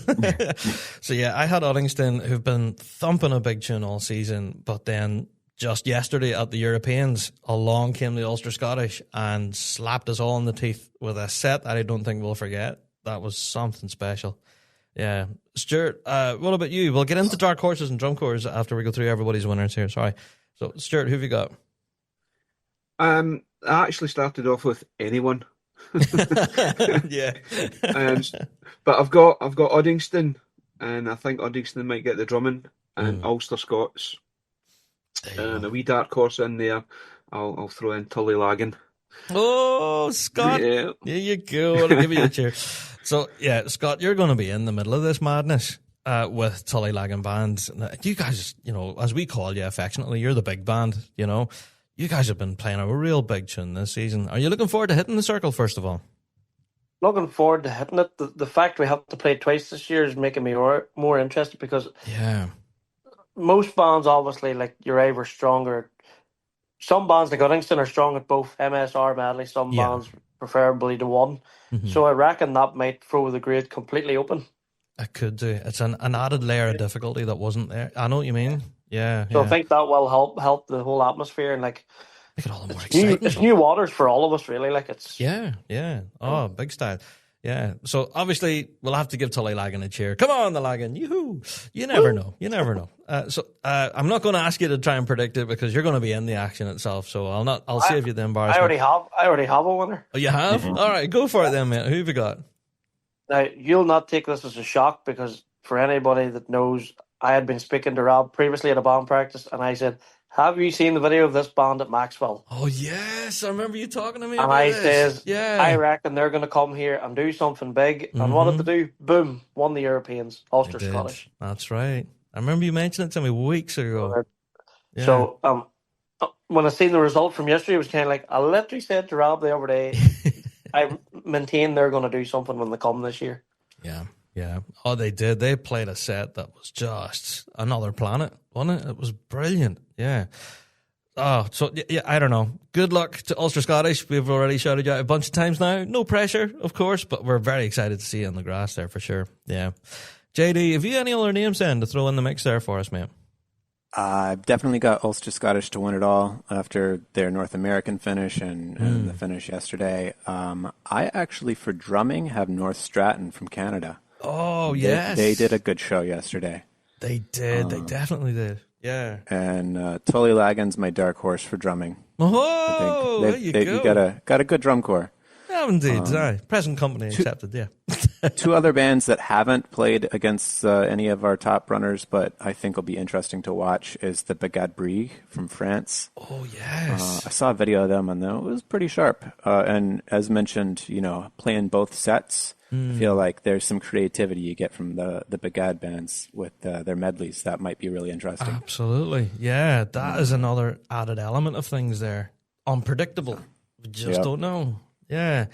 so yeah, I had Uddingston, who've been thumping a big tune all season, but then just yesterday at the Europeans, along came the Ulster Scottish and slapped us all in the teeth with a set that I don't think we'll forget. That was something special. Yeah. Stuart, what about you? We'll get into dark horses and drum corps after we go through everybody's winners here. Sorry. So, Stuart, who have you got? I actually started off with anyone. Yeah. But I've got Uddingston, and I think Uddingston might get the drumming, and Ulster Scots. And a wee dark horse in there. I'll throw in Tullylagan. Oh, Scott. Yeah. There you go. I'll give you a cheer. So, yeah, Scott, you're going to be in the middle of this madness with Tullylagan Band. You guys, as we call you affectionately, you're the big band, You guys have been playing a real big tune this season. Are you looking forward to hitting the circle, first of all? Looking forward to hitting it. The fact we have to play twice this year is making me more interested because most bands, obviously, like you're either stronger. Some bands like Uddingston are strong at both MSR medley. Some bands preferably to one. Mm-hmm. So I reckon that might throw the grade completely open. It could do. It's an added layer of difficulty that wasn't there. I know what you mean. Yeah. So I think that will help the whole atmosphere and make it all the more exciting. It's new waters for all of us, really. Like it's yeah. Oh, big style. Yeah. So obviously we'll have to give Tullylagan a cheer. Come on, the Lagan. Yoo-hoo. You never know. You never know. So I'm not going to ask you to try and predict it because you're going to be in the action itself. So I'll save you the embarrassment. I already have a winner. Oh, you have? Mm-hmm. All right, go for it then, mate. Who have you got? Now you'll not take this as a shock because for anybody that knows, I had been speaking to Rob previously at a band practice, and I said, "Have you seen the video of this band at Maxwell?" Oh yes, I remember you talking to me. And about I this. says, "I reckon they're going to come here and do something big." And what did they do? Boom! Won the Europeans, Ulster Scottish. That's right. I remember you mentioning it to me weeks ago. Yeah. So when I seen the result from yesterday, it was kind of like I literally said to Rob the other day, "I maintain they're going to do something when they come this year." Yeah. Yeah. Oh, they did. They played a set that was just another planet, wasn't it? It was brilliant. Yeah. Oh, so, yeah, I don't know. Good luck to Ulster Scottish. We've already shouted you out a bunch of times now. No pressure, of course, but we're very excited to see you in the grass there for sure. Yeah. JD, have you any other names then to throw in the mix there for us, mate? I've definitely got Ulster Scottish to win it all after their North American finish and the finish yesterday. I actually, for drumming, have North Stratton from Canada. Oh, yes. They did a good show yesterday. They did. They definitely did. Yeah. And Tullylagan's my dark horse for drumming. Oh, there you go. You got a good drum corps. Yeah, indeed. Present company accepted, yeah. Two other bands that haven't played against any of our top runners, but I think will be interesting to watch, is the Big Rab from France. Oh, yes. I saw a video of them, and it was pretty sharp. And as mentioned, playing both sets, I feel like there's some creativity you get from the Big Rab bands with their medleys. That might be really interesting. Absolutely. Yeah, that is another added element of things there. Unpredictable. We just don't know. Yeah.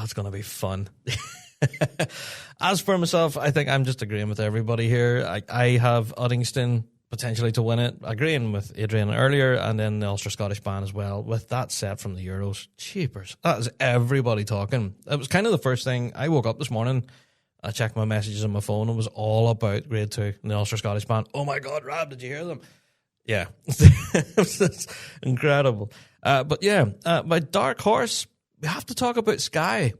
It's going to be fun. As for myself, I think I'm just agreeing with everybody here. I have Uddingston potentially to win it, agreeing with Adrian earlier, and then the Ulster Scottish band as well, with that set from the Euros. Cheapers. That is everybody talking. It was kind of the first thing. I woke up this morning, I checked my messages on my phone, it was all about Grade 2 and the Ulster Scottish band. Oh my God, Rab, did you hear them? Yeah. It's incredible. But yeah, my dark horse, we have to talk about Sky.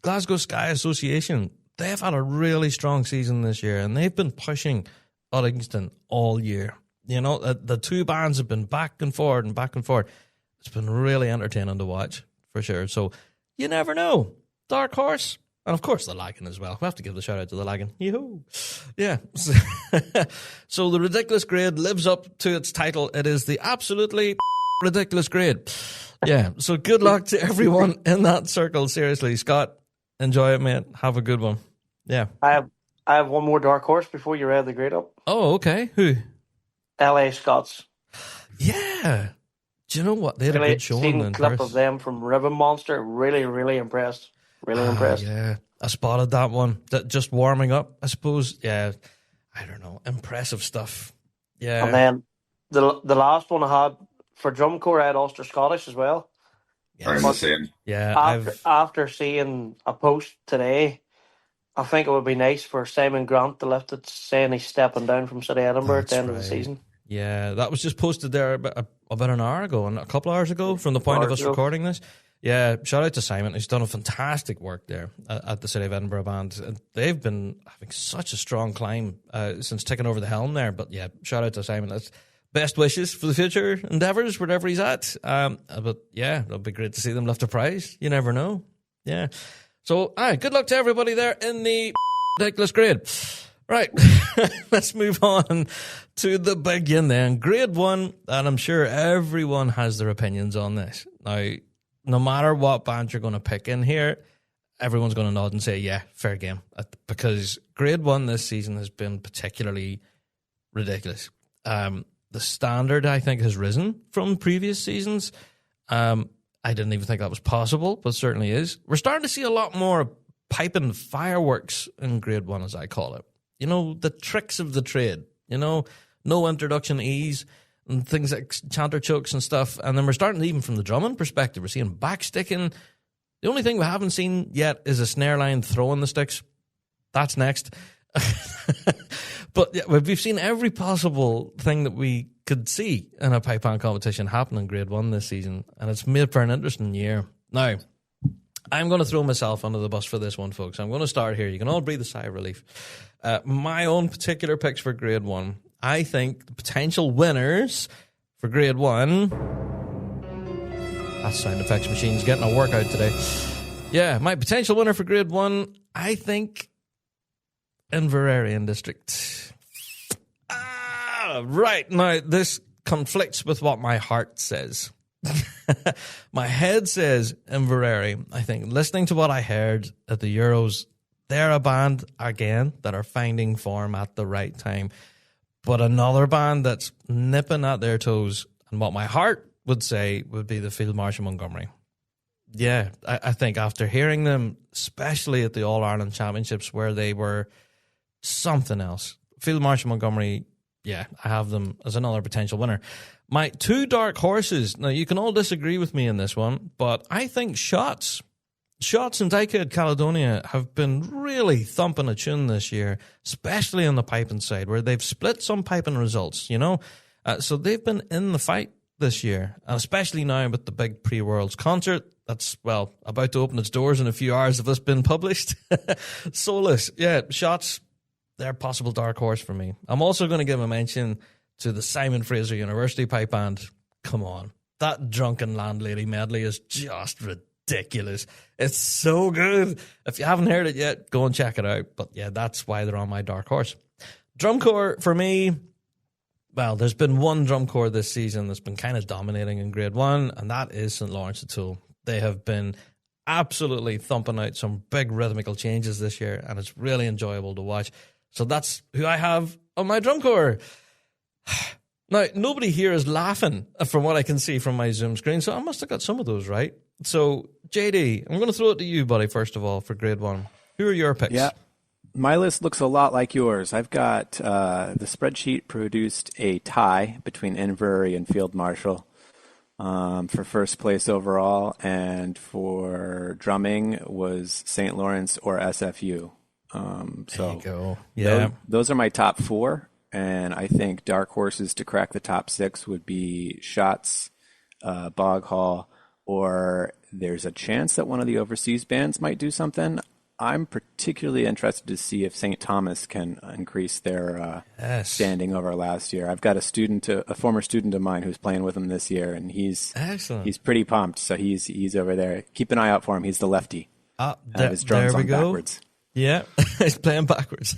Glasgow Sky Association. They've had a really strong season this year, and they've been pushing Uddingston all year. The two bands have been back and forward and back and forward. It's been really entertaining to watch, for sure. So you never know. Dark horse. And of course the Lagan as well. We have to give the shout out to the Lagan. Yoo-hoo. Yeah. So the ridiculous grade lives up to its title. It is the absolutely ridiculous grade. Yeah. So good luck to everyone in that circle. Seriously, Scott, enjoy it, mate. Have a good one. Yeah. I have one more dark horse before you read the grade up. Oh, okay. Who? LA Scots. Yeah. Do you know what? They had a good showing. Seen a clip of them from Ribbon Monster. Really, really impressed. Really impressed. Yeah. I spotted that one. That just warming up, I suppose. Yeah. I don't know. Impressive stuff. Yeah. And then the last one I had for drum corps, I had Ulster Scottish as well. Yeah. I'm the same. Yeah. After seeing a post today, I think it would be nice for Simon Grant to lift it, saying he's stepping down from City Edinburgh at the end of the season. Yeah, that was just posted there about an hour ago, and a couple hours ago from the point of us recording this. Yeah, shout out to Simon. He's done a fantastic work there at the City of Edinburgh band. They've been having such a strong climb since taking over the helm there. But yeah, shout out to Simon. That's best wishes for the future endeavours, wherever he's at. But yeah, it'll be great to see them lift a prize. You never know. Yeah. So, good luck to everybody there in the ridiculous grade. Right, let's move on to the Big Yin then. Grade 1, and I'm sure everyone has their opinions on this. Now, no matter what band you're going to pick in here, everyone's going to nod and say, yeah, fair game. Because Grade 1 this season has been particularly ridiculous. The standard, I think, has risen from previous seasons. I didn't even think that was possible, but certainly is. We're starting to see a lot more piping fireworks in Grade 1, as I call it. The tricks of the trade, no introduction ease and things like chanter chokes and stuff. And then we're starting, even from the drumming perspective, we're seeing backsticking. The only thing we haven't seen yet is a snare line throwing the sticks. That's next. But yeah, we've seen every possible thing that we could see in a pipe band competition happen in Grade 1 this season. And it's made for an interesting year. Now, I'm going to throw myself under the bus for this one, folks. I'm going to start here. You can all breathe a sigh of relief. My own particular picks for Grade 1. I think the potential winners for Grade 1... That sound effects machine's getting a workout today. Yeah, my potential winner for Grade 1, I think, Inverarian District. Right. Now, this conflicts with what my heart says. My head says Inverary. I think listening to what I heard at the Euros, they're a band, again, that are finding form at the right time. But another band that's nipping at their toes, and what my heart would say would be the Field Marshal Montgomery. Yeah, I think after hearing them, especially at the All-Ireland Championships, where they were something else. Field Marshal Montgomery, yeah, I have them as another potential winner. My two dark horses, now you can all disagree with me in this one, but I think Shots in Dykehead, Caledonia have been really thumping a tune this year, especially on the piping side, where they've split some piping results, So they've been in the fight this year, and especially now with the big pre-Worlds concert that's, about to open its doors in a few hours if it's been published. Soulless. Yeah, Shots, they're a possible dark horse for me. I'm also going to give a mention to the Simon Fraser University Pipe Band. Come on. That Drunken Landlady medley is just ridiculous. ridiculous. It's so good. If you haven't heard it yet, go and check it out. But yeah, that's why they're on my dark horse. Drum corps for me, well, there's been one drum corps this season that's been kind of dominating in Grade 1, and that is St. Lawrence O'Toole. They have been absolutely thumping out some big rhythmical changes this year, and it's really enjoyable to watch. So that's who I have on my drum corps. Now, nobody here is laughing from what I can see from my Zoom screen, so I must have got some of those right. So, JD, I'm going to throw it to you, buddy, first of all, for Grade 1. Who are your picks? Yeah, my list looks a lot like yours. I've got the spreadsheet produced a tie between Inverary and Field Marshal for first place overall, and for drumming was St. Lawrence or SFU. There you go. Yeah, those are my top 4. And I think dark horses to crack the top 6 would be Shots, Bog Hall, or there's a chance that one of the overseas bands might do something. I'm particularly interested to see if St. Thomas can increase their standing over last year. I've got a former student of mine who's playing with them this year, and he's pretty pumped. So he's over there. Keep an eye out for him. He's the lefty. His drums on backwards. Yeah, he's playing backwards.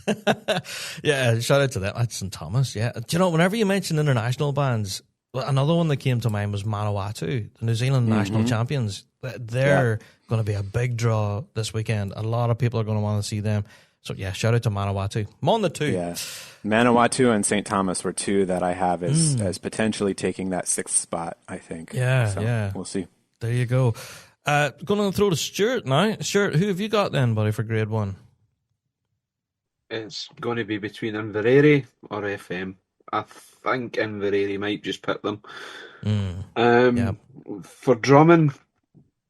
Yeah, shout out to that. That's St. Thomas, yeah. Do you know, whenever you mention international bands, another one that came to mind was Manawatu, the New Zealand national champions. They're going to be a big draw this weekend. A lot of people are going to want to see them. So, yeah, shout out to Manawatu. I'm on the 2. Yeah, Manawatu and St. Thomas were 2 that I have as potentially taking that 6th spot, I think. Yeah. We'll see. There you go. Going to throw to Stuart now. Stuart, who have you got then, buddy, for Grade 1? It's going to be between Inverary or FM. I think Inverary might just pick them. For drumming,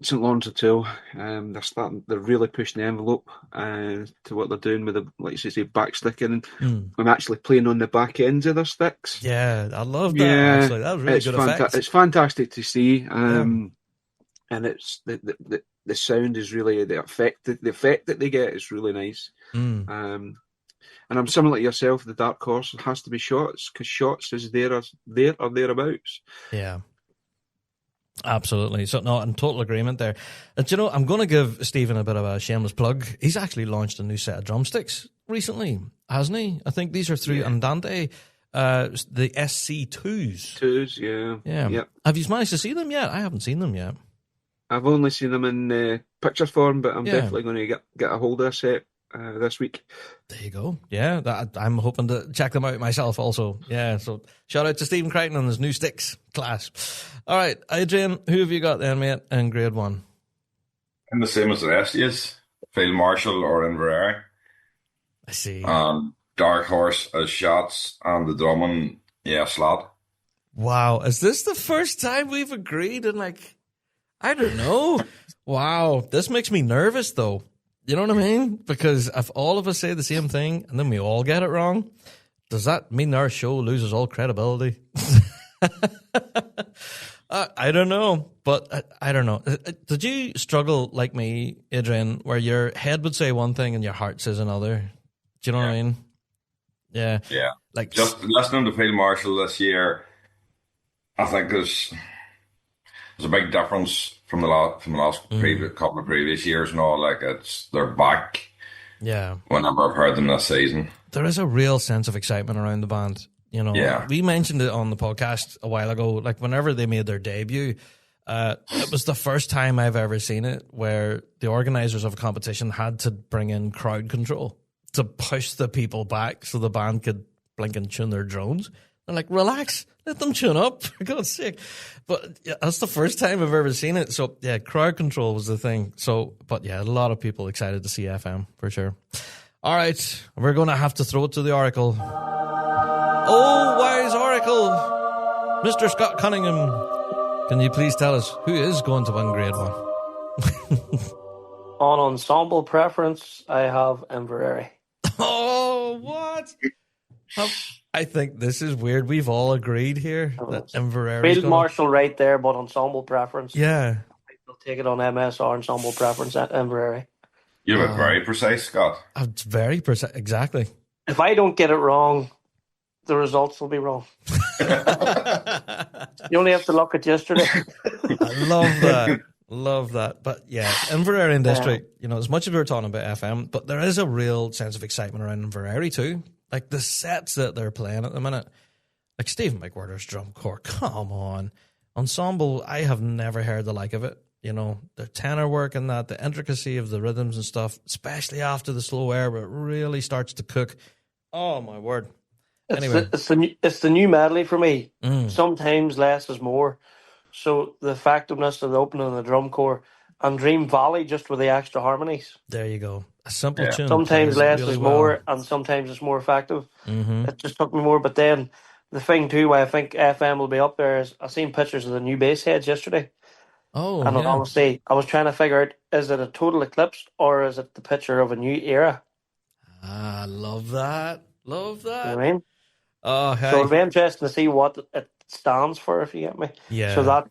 St. Lawrence O'Toole, they're really pushing the envelope to what they're doing with the, like you say, backsticking. I'm actually playing on the back ends of their sticks. Yeah, I love that. Yeah, actually. That was really good effect. It's fantastic to see. And it's the sound is really the effect that they get is really nice. And I'm similar to yourself. The dark horse has to be Shots, because Shots is there or thereabouts. Yeah, absolutely. So no, in total agreement there. And you know, I'm going to give Stephen a bit of a shameless plug. He's actually launched a new set of drumsticks recently, hasn't he? I think these are through Andante, the SC2s. Yeah. Yep. Have you managed to see them yet? I haven't seen them yet. I've only seen them in picture form, but I'm definitely going to get a hold of a set this week. There you go. Yeah, I'm hoping to check them out myself also. Yeah, so shout out to Stephen Crichton and his new sticks class. All right, Adrian, who have you got then, mate, in Grade 1? I'm the same as the rest of you. Field Marshal or Inverary. I see. Dark horse as Shots, and the drumming, Slot. Wow, is this the first time we've agreed in I don't know. Wow, this makes me nervous though. You know what I mean? Because if all of us say the same thing and then we all get it wrong, does that mean our show loses all credibility? I don't know, but I don't know. Did you struggle like me, Adrian, where your head would say one thing and your heart says another? Do you know what I mean? Yeah. Yeah. Just listening to Field Marshal this year, I think there's a big difference from the last couple of previous years and all. They're back. Yeah. Whenever I've heard them this season, there is a real sense of excitement around the band. You know, we mentioned it on the podcast a while ago. Whenever they made their debut, it was the first time I've ever seen it where the organizers of a competition had to bring in crowd control to push the people back so the band could blink and tune their drones. They're like, relax, let them tune up, for God's sake. But that's the first time I've ever seen it. So, crowd control was the thing. So, but a lot of people excited to see FM, for sure. All right, we're going to have to throw it to the Oracle. Oh, wise Oracle, Mr. Scott Cunningham, can you please tell us who is going to win Grade 1? On ensemble preference, I have Inverary. Oh, what? I think this is weird. We've all agreed here that Inverary. Field Marshal right there, but ensemble preference. Yeah. I'll take it on MSR ensemble preference at Inverary. You look very precise, Scott. It's very precise. Exactly. If I don't get it wrong, the results will be wrong. You only have to look at yesterday. I love that. Love that. But yeah, Inverary District, as much as we were talking about FM, but there is a real sense of excitement around Inverary too. Like the sets that they're playing at the minute. Like Stephen McWhirter's drum corps, come on. Ensemble, I have never heard the like of it. Their tenor work and that, the intricacy of the rhythms and stuff, especially after the slow air, where it really starts to cook. Oh, my word. Anyway. It's the new medley for me. Sometimes less is more. So the effectiveness of the opening of the drum corps and Dream Valley just with the extra harmonies. There you go. A simple tune. Sometimes less is more and sometimes it's more effective. It just took me more. But then the thing too why I think FM will be up there is I've seen pictures of the new bass heads yesterday. Oh, and honestly, I was trying to figure out, is it a total eclipse or is it the picture of a new era? Ah, love that. Love that. You know what I mean? Oh, hey. So it'll be interesting to see what it stands for, if you get me. Yeah. So that,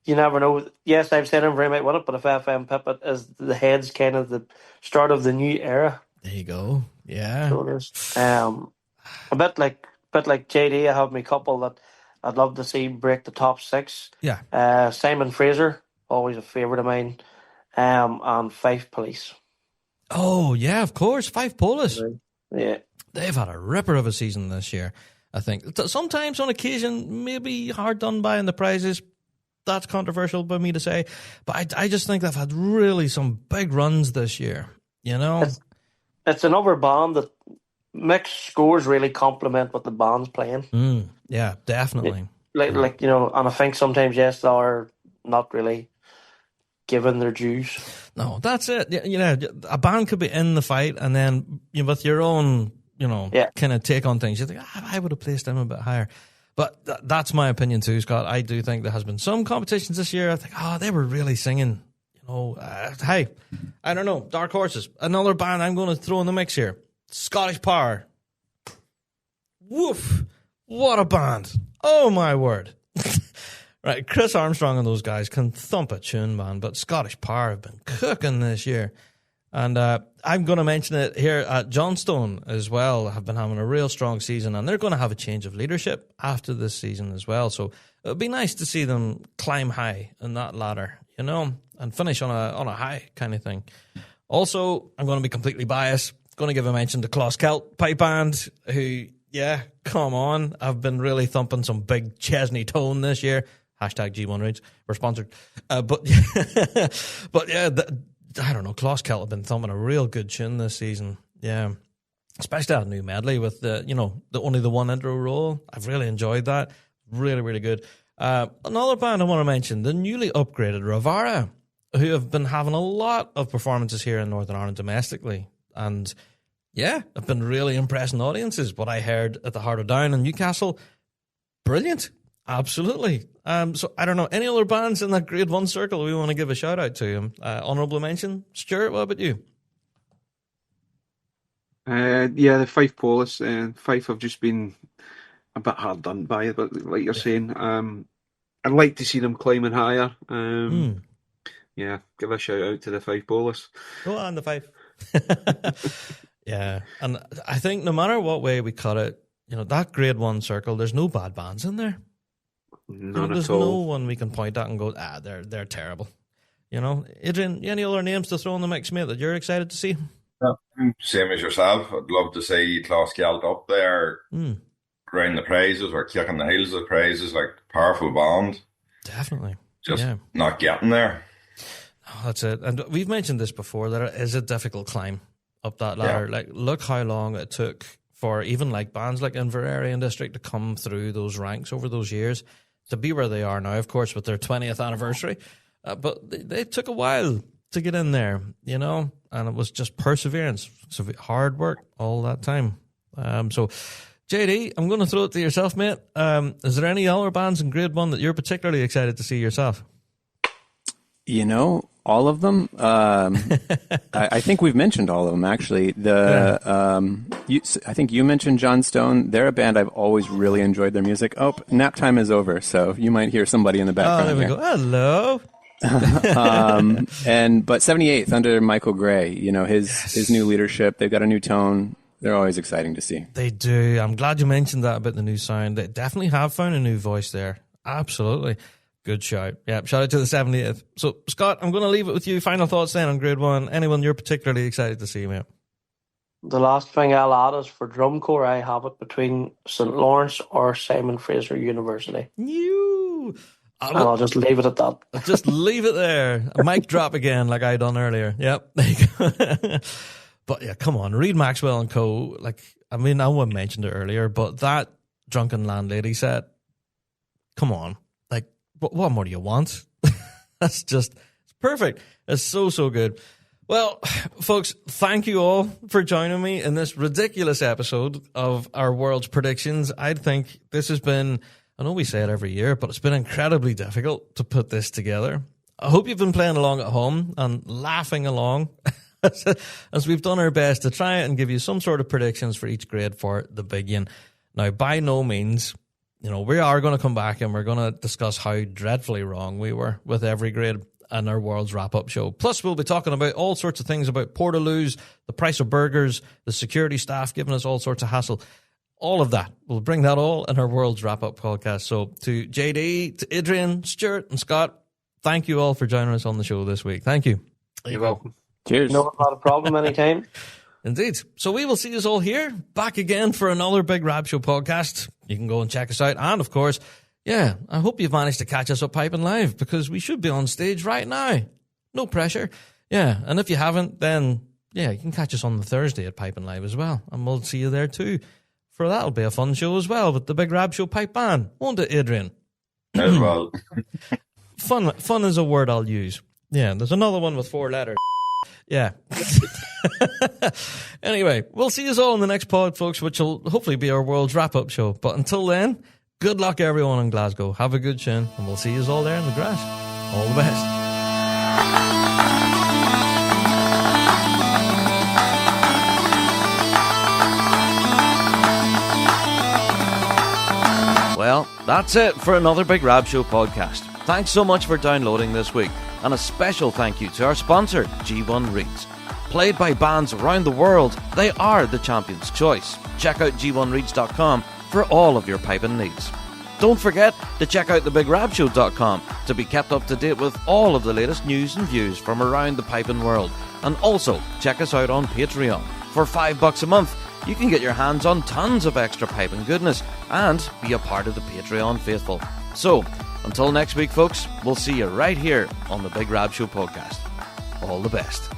you never know. Yes, I've said Inverary might win it, but if FM pip it, is the heads kind of the start of the new era. There you go. Yeah. So there's a bit like JD, I have my couple that I'd love to see break the top 6. Yeah. Simon Fraser, always a favourite of mine, and Fife Police. Oh, yeah, of course. Fife Police. Yeah. They've had a ripper of a season this year, I think. Sometimes, on occasion, maybe hard done by in the prizes. That's controversial by me to say. But I just think they've had really some big runs this year, It's another band that mixed scores really complement what the band's playing. Yeah, definitely. Like and I think sometimes, yes, they are not really given their dues. No, that's it. A band could be in the fight and then with your own, kind of take on things, you think, I would have placed them a bit higher. But that's my opinion too, Scott. I do think there has been some competitions this year. I think, they were really singing. Hey, I don't know. Dark Horses, another band I'm going to throw in the mix here. Scottish Power. Woof. What a band. Oh, my word. Right, Chris Armstrong and those guys can thump a tune, man, but Scottish Power have been cooking this year. And I'm going to mention it here at Johnstone as well, have been having a real strong season, and they're going to have a change of leadership after this season as well. So it would be nice to see them climb high in that ladder, and finish on a high kind of thing. Also, I'm going to be completely biased. Going to give a mention to Closkelt Pipe Band, who, come on. I've been really thumping some big Chesney tone this year. Hashtag G1 Raids. We're sponsored. But yeah, I don't know. Closkelt have been thumping a real good tune this season. Yeah. Especially that new medley with the only the one intro roll. I've really enjoyed that. Really, really good. Another band I want to mention, the newly upgraded Ravara, who have been having a lot of performances here in Northern Ireland domestically. And I've been really impressing audiences. What I heard at the Heart of Down in Newcastle, brilliant. Absolutely. So I don't know, any other bands in that Grade 1 circle we want to give a shout out to? Honourable mention. Stuart, what about you? The Fife Police. Fife have just been a bit hard done by, but like you're saying, I'd like to see them climbing higher. Yeah, give a shout out to the Fife Police. Go on, the Fife. Yeah, and I think no matter what way we cut it, that Grade 1 circle, there's no bad bands in there. None there's at all. no one we can point at and go, they're terrible. Adrian, any other names to throw in the mix, mate, that you're excited to see? Same as yourself. I'd love to see Closkelt up there, around the praises or kicking the heels of the praises, like powerful band. Definitely. Just not getting there. Oh, that's it. And we've mentioned this before, that it is a difficult climb up that ladder. Like, look how long it took for even like bands like Inverary District to come through those ranks over those years to be where they are now, of course, with their 20th anniversary. But they took a while to get in there, and it was just perseverance, so hard work all that time. So, JD, I'm going to throw it to yourself, mate. Is there any other bands in Grade 1 that you're particularly excited to see yourself? All of them. I think we've mentioned all of them, actually. I think you mentioned John Stone. They're a band I've always really enjoyed their music. Oh, nap time is over, so you might hear somebody in the background. Oh, there we go. Hello. But 78th under Michael Gray, his new leadership, they've got a new tone. They're always exciting to see. They do. I'm glad you mentioned that about the new sound. They definitely have found a new voice there. Absolutely. Good shout. Yeah, shout out to the 70th. So, Scott, I'm going to leave it with you. Final thoughts then on Grade 1. Anyone you're particularly excited to see, mate? The last thing I'll add is for drum corps, I have it between St. Lawrence or Simon Fraser University. And I'll just leave it at that. Just leave it there. A mic drop again, like I done earlier. Yep. There you go. But yeah, come on. Reed Maxwell and co. Like, I mean, I wouldn't mentioned it earlier, but that Drunken Landlady set, come on. Like, what more do you want? That's just, it's perfect. It's so, so good. Well, folks, thank you all for joining me in this ridiculous episode of our World's Predictions. I think this has been, I know we say it every year, but it's been incredibly difficult to put this together. I hope you've been playing along at home and laughing along as we've done our best to try and give you some sort of predictions for each grade for the Big Yin. Now, by no means, we are going to come back and we're going to discuss how dreadfully wrong we were with every grade and our World's Wrap-Up Show. Plus, we'll be talking about all sorts of things about Portaloos, the price of burgers, the security staff giving us all sorts of hassle. All of that. We'll bring that all in our World's Wrap-Up podcast. So to JD, to Adrian, Stuart, and Scott, thank you all for joining us on the show this week. Thank you. You're welcome. Cheers. No, not a problem anytime. Indeed. So we will see you all here, back again for another Big Rab Show podcast. You can go and check us out. And, of course, yeah, I hope you've managed to catch us up Piping Live, because we should be on stage right now. No pressure. Yeah, and if you haven't, then, yeah, you can catch us on the Thursday at Piping Live as well. And we'll see you there too. For that'll be a fun show as well with the Big Rab Show Pipe Band. Won't it, Adrian? As well. Fun is a word I'll use. Yeah, there's another one with 4 letters. Yeah. Anyway, we'll see you all in the next pod, folks, which will hopefully be our World's Wrap-Up Show. But until then, good luck everyone in Glasgow. Have a good shin, and we'll see you all there in the grass. All the best. Well, that's it for another Big Rab Show podcast. Thanks so much for downloading this week, and a special thank you to our sponsor, G1 Reeds. Played by bands around the world, they are the champion's choice. Check out g1reeds.com for all of your piping needs. Don't forget to check out thebigrabshow.com to be kept up to date with all of the latest news and views from around the piping world. And also, check us out on Patreon. For $5 a month, you can get your hands on tons of extra piping goodness and be a part of the Patreon faithful. So, until next week, folks, we'll see you right here on the Big Rab Show podcast. All the best.